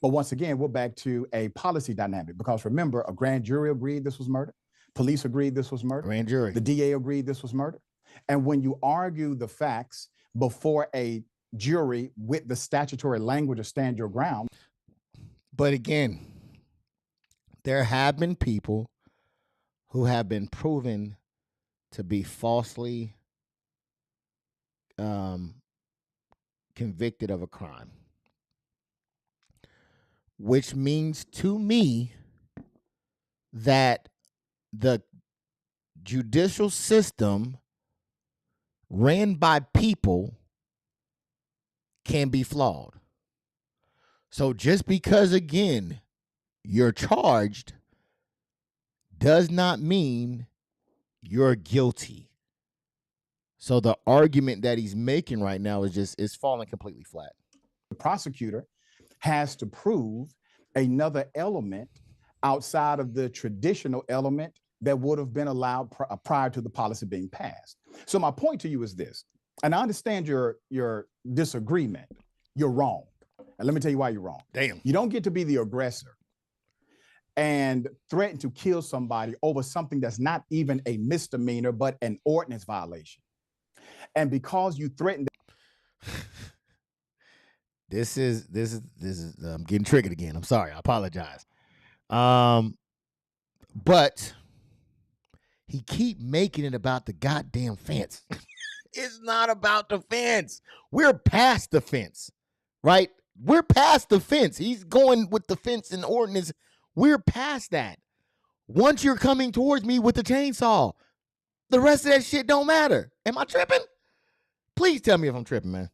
But once again, we're back to a policy dynamic, because remember, a grand jury agreed this was murder. Police agreed this was murder. Grand jury. The DA agreed this was murder. And when you argue the facts before a jury with the statutory language of stand your ground. But again, there have been people who have been proven to be falsely convicted of a crime, which means to me that the judicial system ran by people can be flawed. So just because, again, you're charged does not mean you're guilty. So the argument that he's making right now is falling completely flat. The prosecutor has to prove another element outside of the traditional element that would have been allowed prior to the policy being passed. So my point to you is this, and I understand your disagreement. You're wrong. And let me tell you why you're wrong. Damn. You don't get to be the aggressor and threaten to kill somebody over something that's not even a misdemeanor, but an ordinance violation. And because you threatened. This is I'm getting triggered again. I'm sorry. I apologize. But he keep making it about the goddamn fence. It's not about the fence. We're past the fence, right? We're past the fence. He's going with the fence and ordinance. We're past that. Once you're coming towards me with the chainsaw, the rest of that shit don't matter. Am I tripping? Please tell me if I'm tripping, man.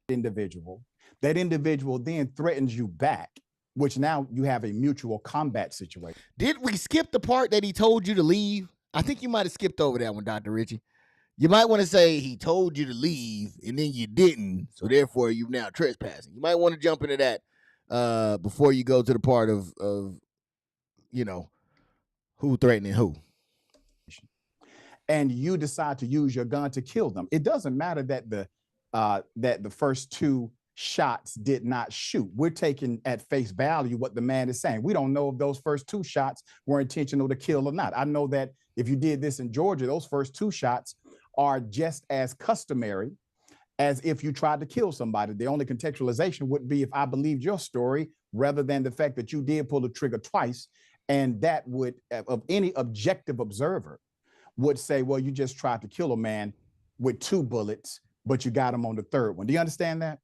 That individual then threatens you back, which now you have a mutual combat situation. Did we skip the part that he told you to leave? I think you might have skipped over that one, Dr. Richie. You might want to say he told you to leave and then you didn't, so therefore you're now trespassing. You might want to jump into that before you go to the part of who threatening who. And you decide to use your gun to kill them. It doesn't matter that the first two shots did not shoot. We're taking at face value what the man is saying. We don't know if those first two shots were intentional to kill or not. I know that if you did this in Georgia, those first two shots are just as customary as if you tried to kill somebody. The only contextualization would be if I believed your story rather than the fact that you did pull the trigger twice. And that would, of any objective observer, would say, well, you just tried to kill a man with 2 bullets, but you got him on the 3rd one. Do you understand that?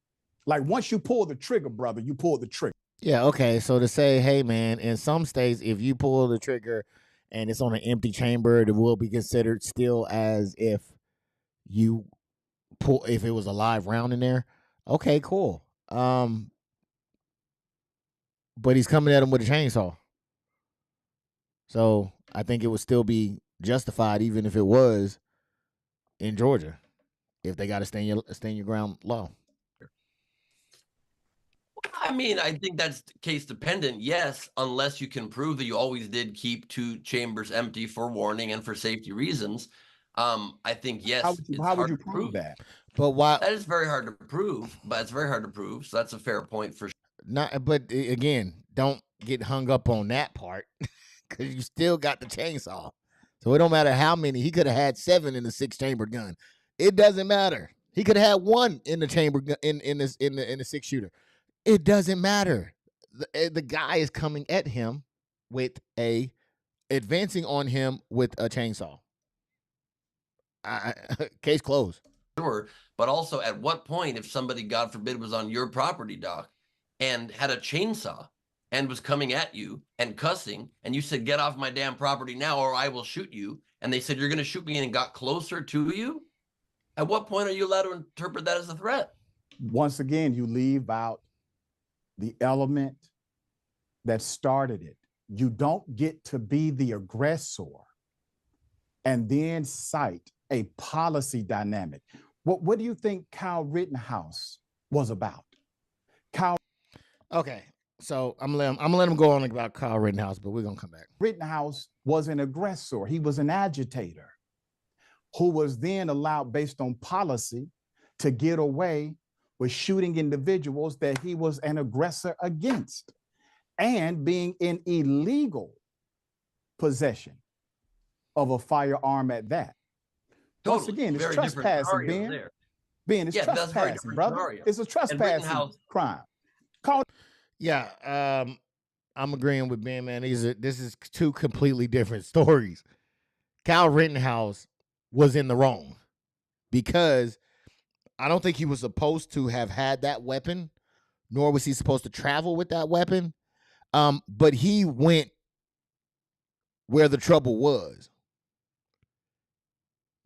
Like, once you pull the trigger, brother, you pull the trigger. Yeah, okay. So to say, hey man, in some states, if you pull the trigger and it's on an empty chamber, it will be considered still as if you pull, if it was a live round in there. Okay, cool. But he's coming at him with a chainsaw. So I think it would still be justified, even if it was in Georgia, if they got to stand your ground law. I mean, I think that's case dependent, yes, unless you can prove that you always did keep 2 chambers empty for warning and for safety reasons. I think, yes, how would you prove that? But why? That is very hard to prove, but it's very hard to prove. So that's a fair point for sure. Not, but again, don't get hung up on that part because you still got the chainsaw. So it don't matter how many. He could have had 7 in the 6-chamber gun. It doesn't matter. He could have had 1 in the chamber in the 6-shooter. It doesn't matter. The guy is coming at him with advancing on him with a chainsaw. Case closed. Sure, but also at what point, if somebody, God forbid, was on your property, Doc, and had a chainsaw and was coming at you and cussing, and you said, "Get off my damn property now, or I will shoot you," and they said, "You're going to shoot me," and got closer to you, at what point are you allowed to interpret that as a threat? Once again, you leave out the element that started it. You don't get to be the aggressor and then cite a policy dynamic. What do you think Kyle Rittenhouse was about? Okay, so I'm gonna let him go on about Kyle Rittenhouse, but we're gonna come back. Rittenhouse was an aggressor. He was an agitator who was then allowed, based on policy, to get away with shooting individuals that he was an aggressor against and being in illegal possession of a firearm at that. Totally. Once again, it's trespassing, Ben. It's trespassing, brother. Scenario. It's a trespassing crime. Yeah, I'm agreeing with Ben, man. This is 2 completely different stories. Kyle Rittenhouse was in the wrong because I don't think he was supposed to have had that weapon, nor was he supposed to travel with that weapon. But he went where the trouble was.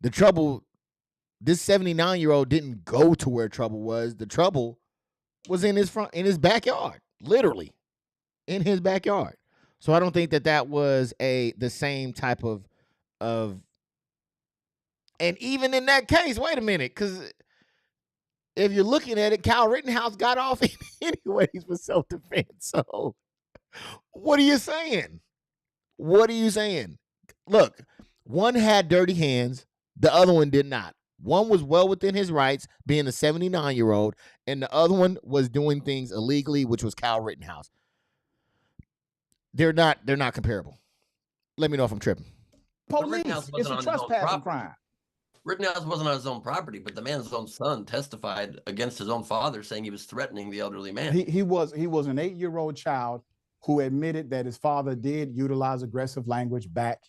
The trouble, this 79-year-old didn't go to where trouble was. The trouble was in his backyard, literally in his backyard. So I don't think that was the same type of, and even in that case, wait a minute, because if you're looking at it, Kyle Rittenhouse got off anyways for self-defense. So what are you saying? What are you saying? Look, one had dirty hands, the other one did not. One was well within his rights, being a 79-year-old, and the other one was doing things illegally, which was Kyle Rittenhouse. They're not comparable. Let me know if I'm tripping. Police, it's a trespassing crime. Rittenhouse wasn't on his own property, but the man's own son testified against his own father, saying he was threatening the elderly man. He was an 8-year-old child who admitted that his father did utilize aggressive language back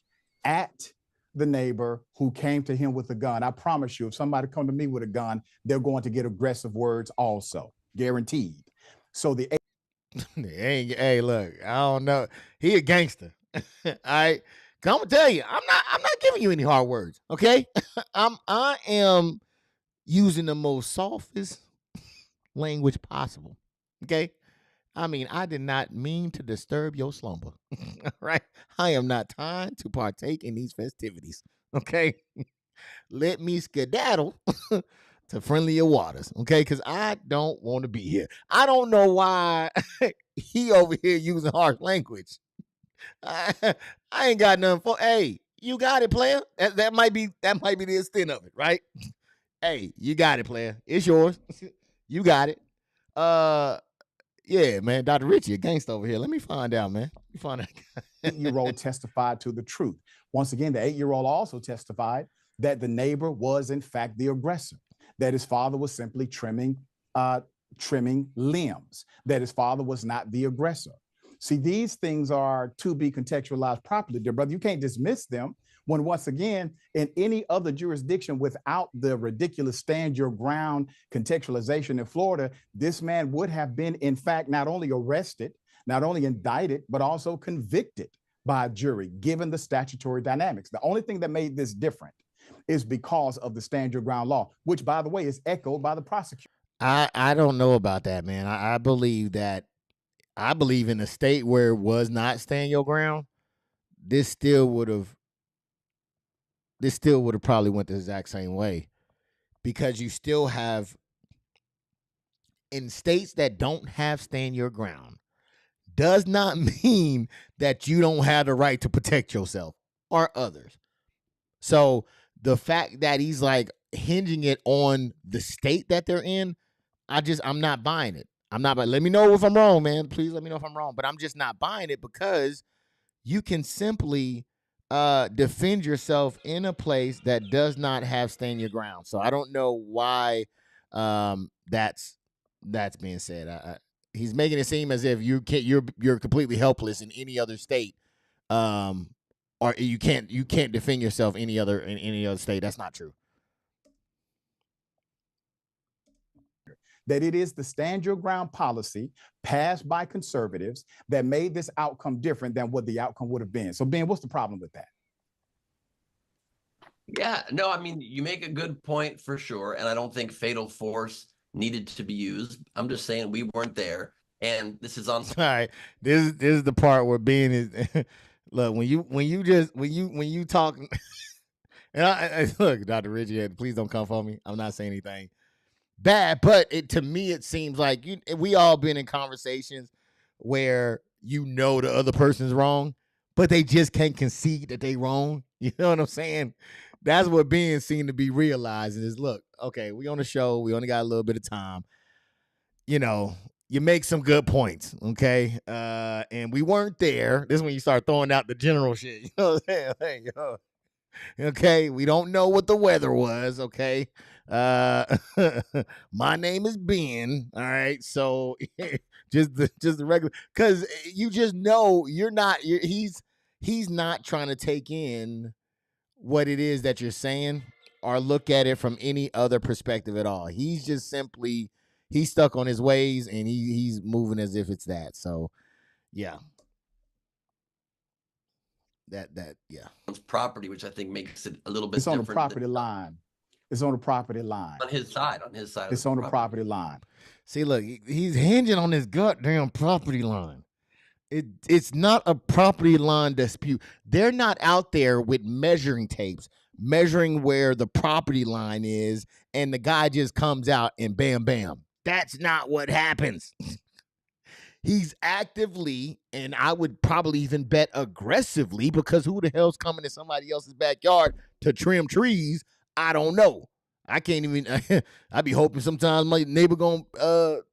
at the neighbor who came to him with a gun. I promise you, if somebody come to me with a gun, they're going to get aggressive words also, guaranteed. So hey, look, I don't know. He a gangster. All right. I'm gonna tell you, I'm not giving you any hard words, okay? I am using the most softest language possible. Okay? I mean, I did not mean to disturb your slumber. All right? I am not trying to partake in these festivities. Okay? Let me skedaddle to friendlier waters. Okay? Because I don't want to be here. I don't know why he over here using harsh language. I ain't got nothing for. Hey, you got it, player. That might be the extent of it, right? Hey, you got it, player. It's yours. You got it. Yeah, man. Dr. Richie, a gangster over here. Let me find out, man. You find out. 8-year-old testified to the truth. Once again, the 8-year-old also testified that the neighbor was in fact the aggressor. that his father was simply trimming limbs, that his father was not the aggressor. See, these things are to be contextualized properly, dear brother. You can't dismiss them when, once again, in any other jurisdiction without the ridiculous stand your ground contextualization in Florida, this man would have been, in fact, not only arrested, not only indicted, but also convicted by a jury, given the statutory dynamics. The only thing that made this different is because of the stand your ground law, which, by the way, is echoed by the prosecutor. I don't know about that, man. I believe in a state where it was not stand your ground, this still would have probably went the exact same way, because you still have, in states that don't have stand your ground, does not mean that you don't have the right to protect yourself or others. So the fact that he's like hinging it on the state that they're in, I'm not buying it. Let me know if I'm wrong, man. Please let me know if I'm wrong. But I'm just not buying it, because you can simply defend yourself in a place that does not have stand your ground. So I don't know why that's being said. He's making it seem as if you're completely helpless in any other state, or you can't defend yourself in any other state. That's not true. That it is the stand your ground policy passed by conservatives that made this outcome different than what the outcome would have been. So, Ben, what's the problem with that? Yeah, no, I mean, you make a good point for sure. And I don't think fatal force needed to be used. I'm just saying we weren't there. And this is on. All right. This is the part where Ben is look, when you talk and I look, Dr. Richie, please don't come for me. I'm not saying anything bad, but to me it seems like we all been in conversations where the other person's wrong, but they just can't concede that they wrong. You know what I'm saying? That's what Ben seemed to be realizing is, look, okay, we on the show, we only got a little bit of time. You make some good points, okay? And we weren't there. This is when you start throwing out the general shit. You know what I'm saying? Like, okay, we don't know what the weather was, okay? My name is Ben, all right? So just the regular, because you just know he's not trying to take in what it is that you're saying or look at it from any other perspective at all. He's just simply he's stuck on his ways, and he's moving as if it's that. So yeah. Yeah. Property, which I think makes it a little bit different. It's on the property line. It's on the property line. On his side. It's on the property line. See, look, he's hinging on his goddamn property line. It's not a property line dispute. They're not out there with measuring tapes, measuring where the property line is, and the guy just comes out and bam, bam. That's not what happens. He's actively, and I would probably even bet aggressively, because who the hell's coming to somebody else's backyard to trim trees? I don't know. I can't even. I be hoping sometimes my neighbor gonna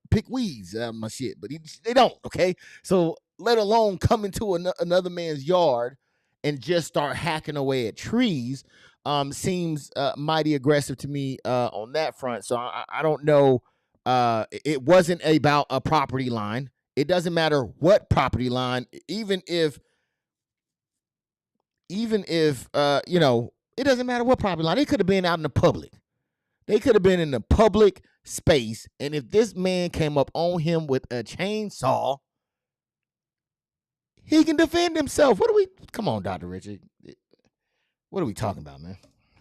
pick weeds out of my shit, but they don't. Okay, so let alone come into another man's yard and just start hacking away at trees, seems mighty aggressive to me on that front. So I don't know. It wasn't about a property line. It doesn't matter what property line, even if it doesn't matter what property line. They could have been out in the public. They could have been in the public space, and if this man came up on him with a chainsaw, he can defend himself. Come on, Dr. Richard. What are we talking about, man?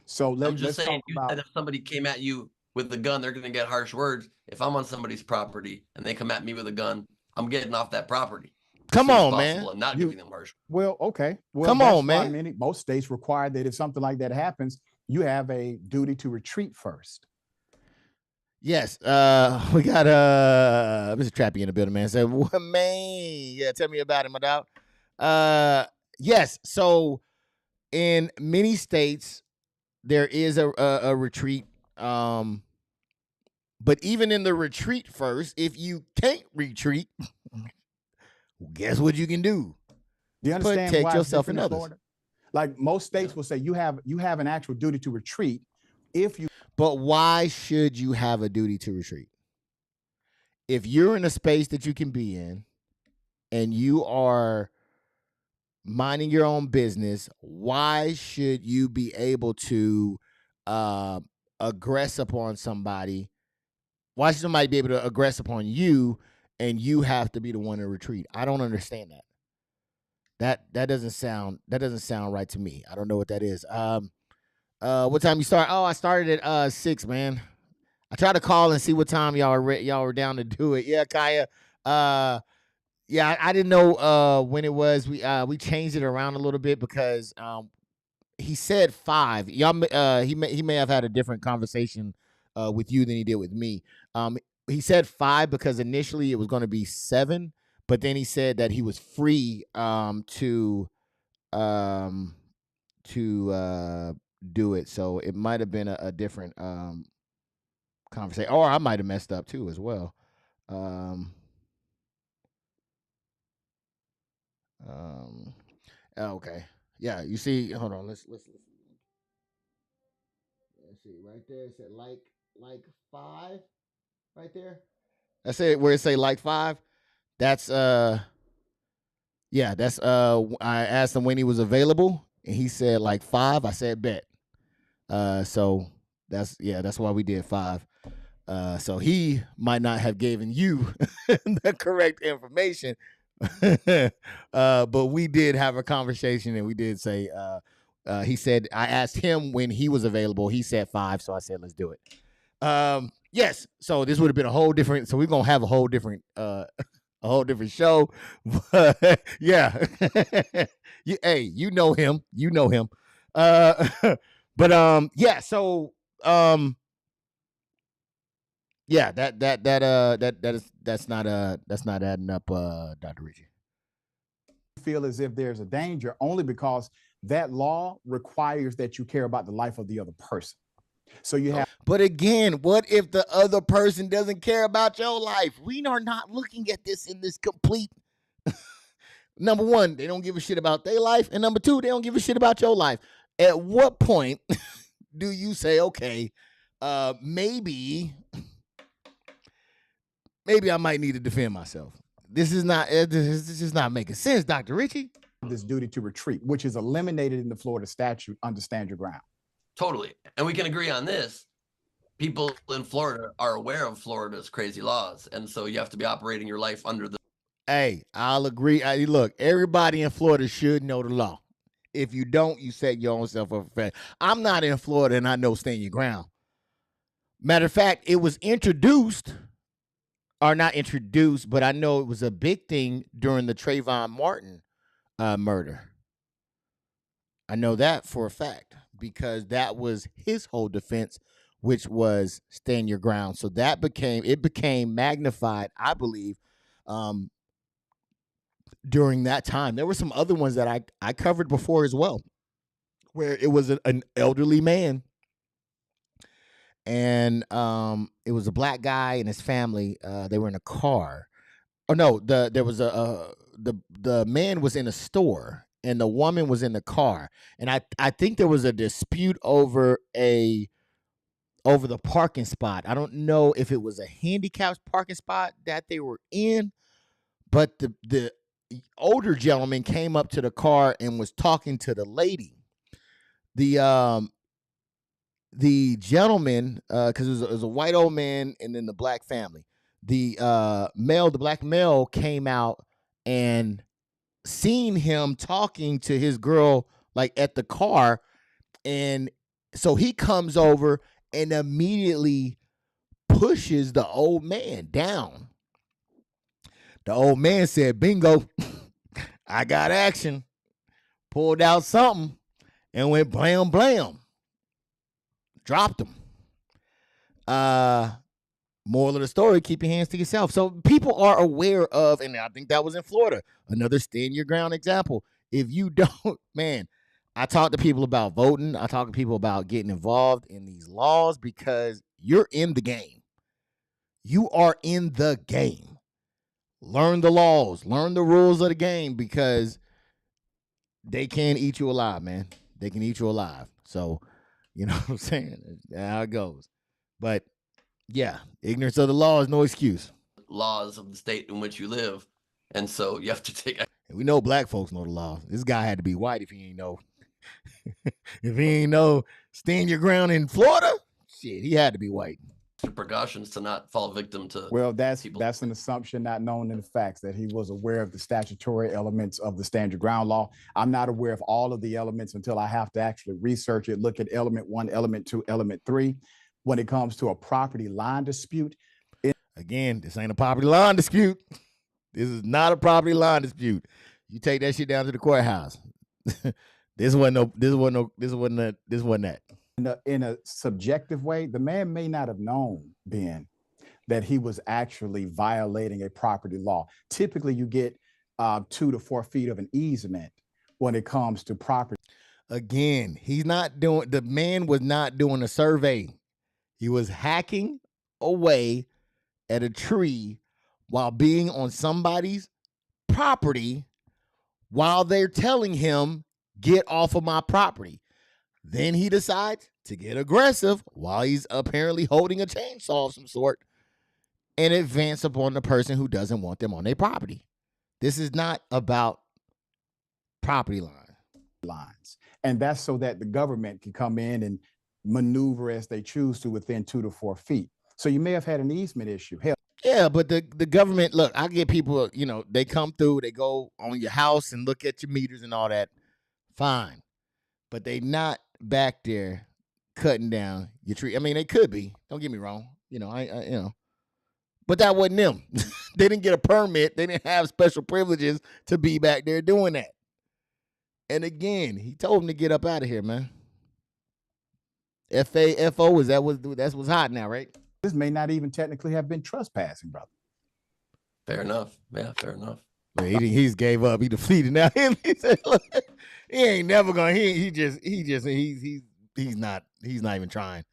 So I'm just saying, you said if somebody came at you with a gun, they're going to get harsh words. If I'm on somebody's property and they come at me with a gun, I'm getting off that property. Come on, man. And not giving them harsh. Well, okay. Well, come on, man. Most states require that if something like that happens, you have a duty to retreat first. Yes. We got Mr. Trappy in the building, man. Said, what, man? Yeah, tell me about it, my dog. Yes. So in many states, there is a retreat. But even in the retreat first, if you can't retreat, guess what you can do? Do you understand protect why yourself and others? Florida? Like most states will say you have an actual duty to retreat If you But why should you have a duty to retreat? If you're in a space that you can be in and you are minding your own business, why should you be able to uh, aggress upon somebody? Why should somebody be able to aggress upon you and you have to be the one to retreat? I don't understand that. That doesn't sound right to me. I don't know what that is. What time you start? Oh, I started at 6, man. I tried to call and see what time y'all were down to do it. Yeah, Kaya. Yeah, I didn't know when it was. We changed it around a little bit because he said 5. He may have had a different conversation with you than he did with me. He said 5 because initially it was going to be 7, but then he said that he was free um to do it. So it might have been a different conversation, or I might have messed up too as well. Um, um, okay, yeah. You see, hold on. Let's see right there. It said like 5 right there. That's it. Where it say like 5. That's yeah. That's I asked him when he was available, and he said like 5. I said bet. So that's why we did 5. So he might not have given you the correct information, but we did have a conversation, and we did say he said I asked him when he was available. He said 5, so I said let's do it. Yes, so this would have been a whole different. So we're gonna have a whole different show. But yeah, hey, you know him, Uh, but yeah, so yeah, that's not adding up, Dr. Richie. feel as if there's a danger only because that law requires that you care about the life of the other person. So you have. But again, what if the other person doesn't care about your life? We are not looking at this in this complete. Number one, they don't give a shit about their life, and number two, they don't give a shit about your life. At what point do you say, okay, maybe I might need to defend myself? This is not making sense, Dr. Richie. This duty to retreat, which is eliminated in the Florida statute under Stand Your Ground. Totally. And we can agree on this. People in Florida are aware of Florida's crazy laws. And so you have to be operating your life under the. Hey, I'll agree. Look, everybody in Florida should know the law. If you don't, you set your own self up for failure. I'm not in Florida and I know stand your ground. Matter of fact, it was introduced, or not introduced, but I know it was a big thing during the Trayvon Martin murder. I know that for a fact because that was his whole defense, which was stand your ground. So it became magnified, I believe, during that time. There were some other ones that I covered before as well, where it was an elderly man, and it was a black guy and his family. They were in a car. Oh no, there was the man was in a store and the woman was in the car, and I think there was a dispute over the parking spot. I don't know if it was a handicapped parking spot that they were in, but the older gentleman came up to the car and was talking to the lady. The gentleman, because it was a white old man and then the black family. The black male came out and seen him talking to his girl like at the car, and so he comes over and immediately pushes the old man down. The old man said, "Bingo, I got action." Pulled out something and went blam blam. Dropped him. Moral of the story: keep your hands to yourself. So people are aware of, and I think that was in Florida. Another stand your ground example. If you don't, man, I talk to people about voting. I talk to people about getting involved in these laws because you're in the game. You are in the game. Learn the laws, learn the rules of the game because they can eat you alive, man. They can eat you alive. So You know what I'm saying? That's how it goes. But yeah, ignorance of the law is no excuse. Laws of the state in which you live. And so you have to take. And we know black folks know the law. This guy had to be white if he ain't know. If he ain't know stand your ground in Florida, shit, he had to be white. Precautions to not fall victim to. Well, that's an assumption not known in the facts that he was aware of the statutory elements of the stand your ground law. I'm not aware of all of the elements until I have to actually research it, look at element 1, element 2, element 3. When it comes to a property line dispute, again, this ain't a property line dispute. This is not a property line dispute. You take that shit down to the courthouse. This wasn't that. In a subjective way, the man may not have known, Ben, that he was actually violating a property law. Typically, you get 2 to 4 feet of an easement when it comes to property. Again, the man was not doing a survey. He was hacking away at a tree while being on somebody's property while they're telling him, get off of my property. Then he decides to get aggressive while he's apparently holding a chainsaw of some sort and advance upon the person who doesn't want them on their property. This is not about property lines. And that's so that the government can come in and maneuver as they choose to within 2 to 4 feet. So you may have had an easement issue. Hell, yeah, but the government, look, I get people, they come through, they go on your house and look at your meters and all that. Fine. But they not back there cutting down your tree. I mean, they could be. Don't get me wrong. But that wasn't them. They didn't get a permit. They didn't have special privileges to be back there doing that. And again, he told him to get up out of here, man. FAFO that's what's hot now, right? This may not even technically have been trespassing, brother. Fair enough. Yeah, fair enough. He just gave up. He defeated now. He said, look, he ain't never gonna. He's not even trying.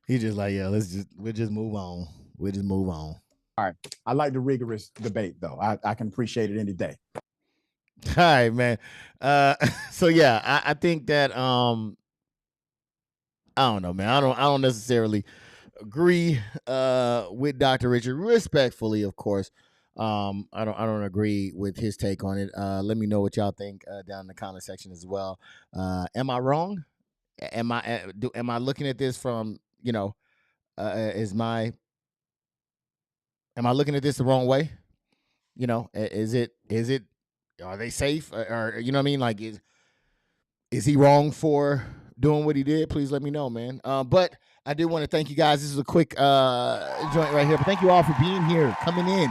He's just like, yeah, we'll just move on. We'll just move on. All right. I like the rigorous debate though. I can appreciate it any day. All right, man. So yeah, I think that I don't know, man. I don't necessarily agree with Dr. Richard, respectfully, of course. I don't agree with his take on it. Let me know what y'all think down in the comment section as well. Am I wrong? Am I looking at this from, am I looking at this the wrong way? Is it are they safe or you know what I mean? Like is he wrong for doing what he did? Please let me know, man. But I do want to thank you guys. This is a quick joint right here. But thank you all for being here, coming in.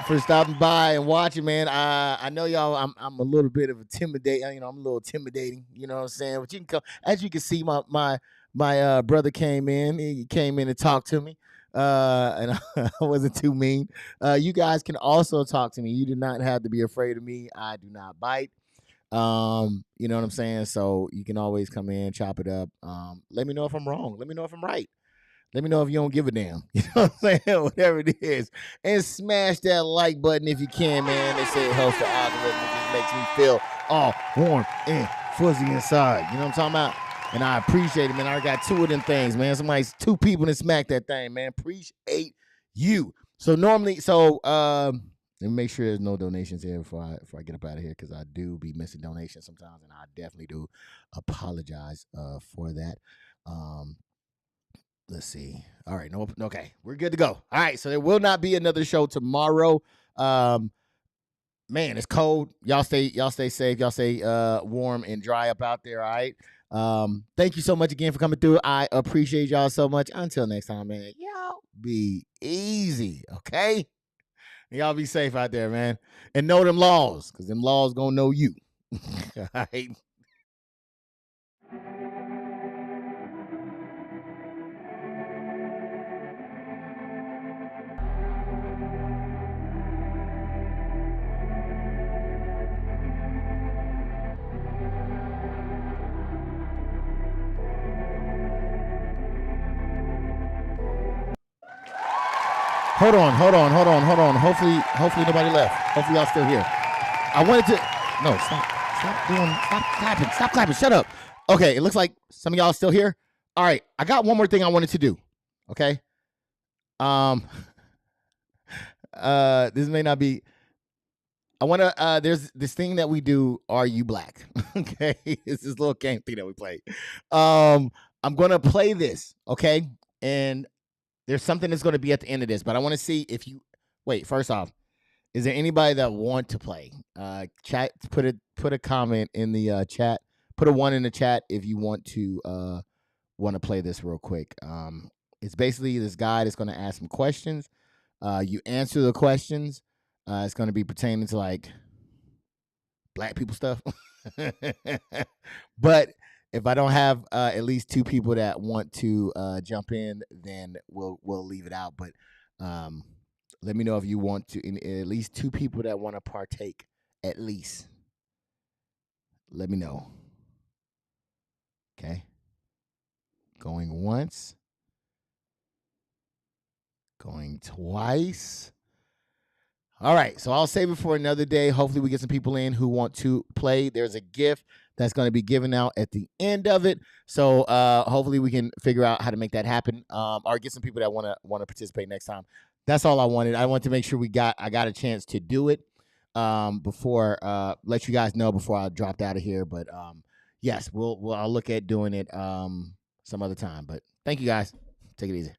For stopping by and watching, man. I know y'all. I'm a little bit of intimidating. I'm a little intimidating. You know what I'm saying? But you can come, as you can see, my brother came in. He came in and talked to me. And I wasn't too mean. You guys can also talk to me. You do not have to be afraid of me. I do not bite. You know what I'm saying? So you can always come in, chop it up. Let me know if I'm wrong. Let me know if I'm right. Let me know if you don't give a damn. You know what I'm saying? Whatever it is. And smash that like button if you can, man. They say it helps the algorithm. It just makes me feel all warm and fuzzy inside. You know what I'm talking about? And I appreciate it, man. I got 2 of them things, man. 2 people that smack that thing, man. Appreciate you. So let me make sure there's no donations here before I get up out of here, because I do be missing donations sometimes, and I definitely do apologize for that. Let's see. All right. No. Okay. We're good to go. All right. So there will not be another show tomorrow. Man, it's cold. Y'all stay safe. Y'all stay warm and dry up out there. All right. Thank you so much again for coming through. I appreciate y'all so much. Until next time, man. Y'all be easy. Okay. Y'all be safe out there, man. And know them laws, because them laws gonna know you. All right. Hold on. Hopefully nobody left. Hopefully y'all still here. I wanted to. No, stop. Stop clapping. Stop clapping. Shut up. Okay, it looks like some of y'all are still here. All right, I got one more thing I wanted to do. Okay. This may not be. I want to. There's this thing that we do. Are you black? Okay, it's this little game thing that we play. I'm gonna play this. Okay, and there's something that's gonna be at the end of this, but I want to see if you wait. First off, is there anybody that want to play? Chat. Put a comment in the chat. Put a 1 in the chat if you want to play this real quick. It's basically this guy that's gonna ask some questions. You answer the questions. It's going to be pertaining to like black people stuff. But if I don't have at least 2 people that want to jump in, then we'll leave it out. But let me know if you want to. At least 2 people that want to partake. At least, let me know. Okay. Going once. Going twice. All right, so I'll save it for another day. Hopefully we get some people in who want to play. There's a gift that's going to be given out at the end of it. So hopefully we can figure out how to make that happen, or get some people that want to participate next time. That's all I wanted. I want to make sure I got a chance to do it before let you guys know before I dropped out of here. But yes, I'll look at doing it some other time. But thank you guys. Take it easy.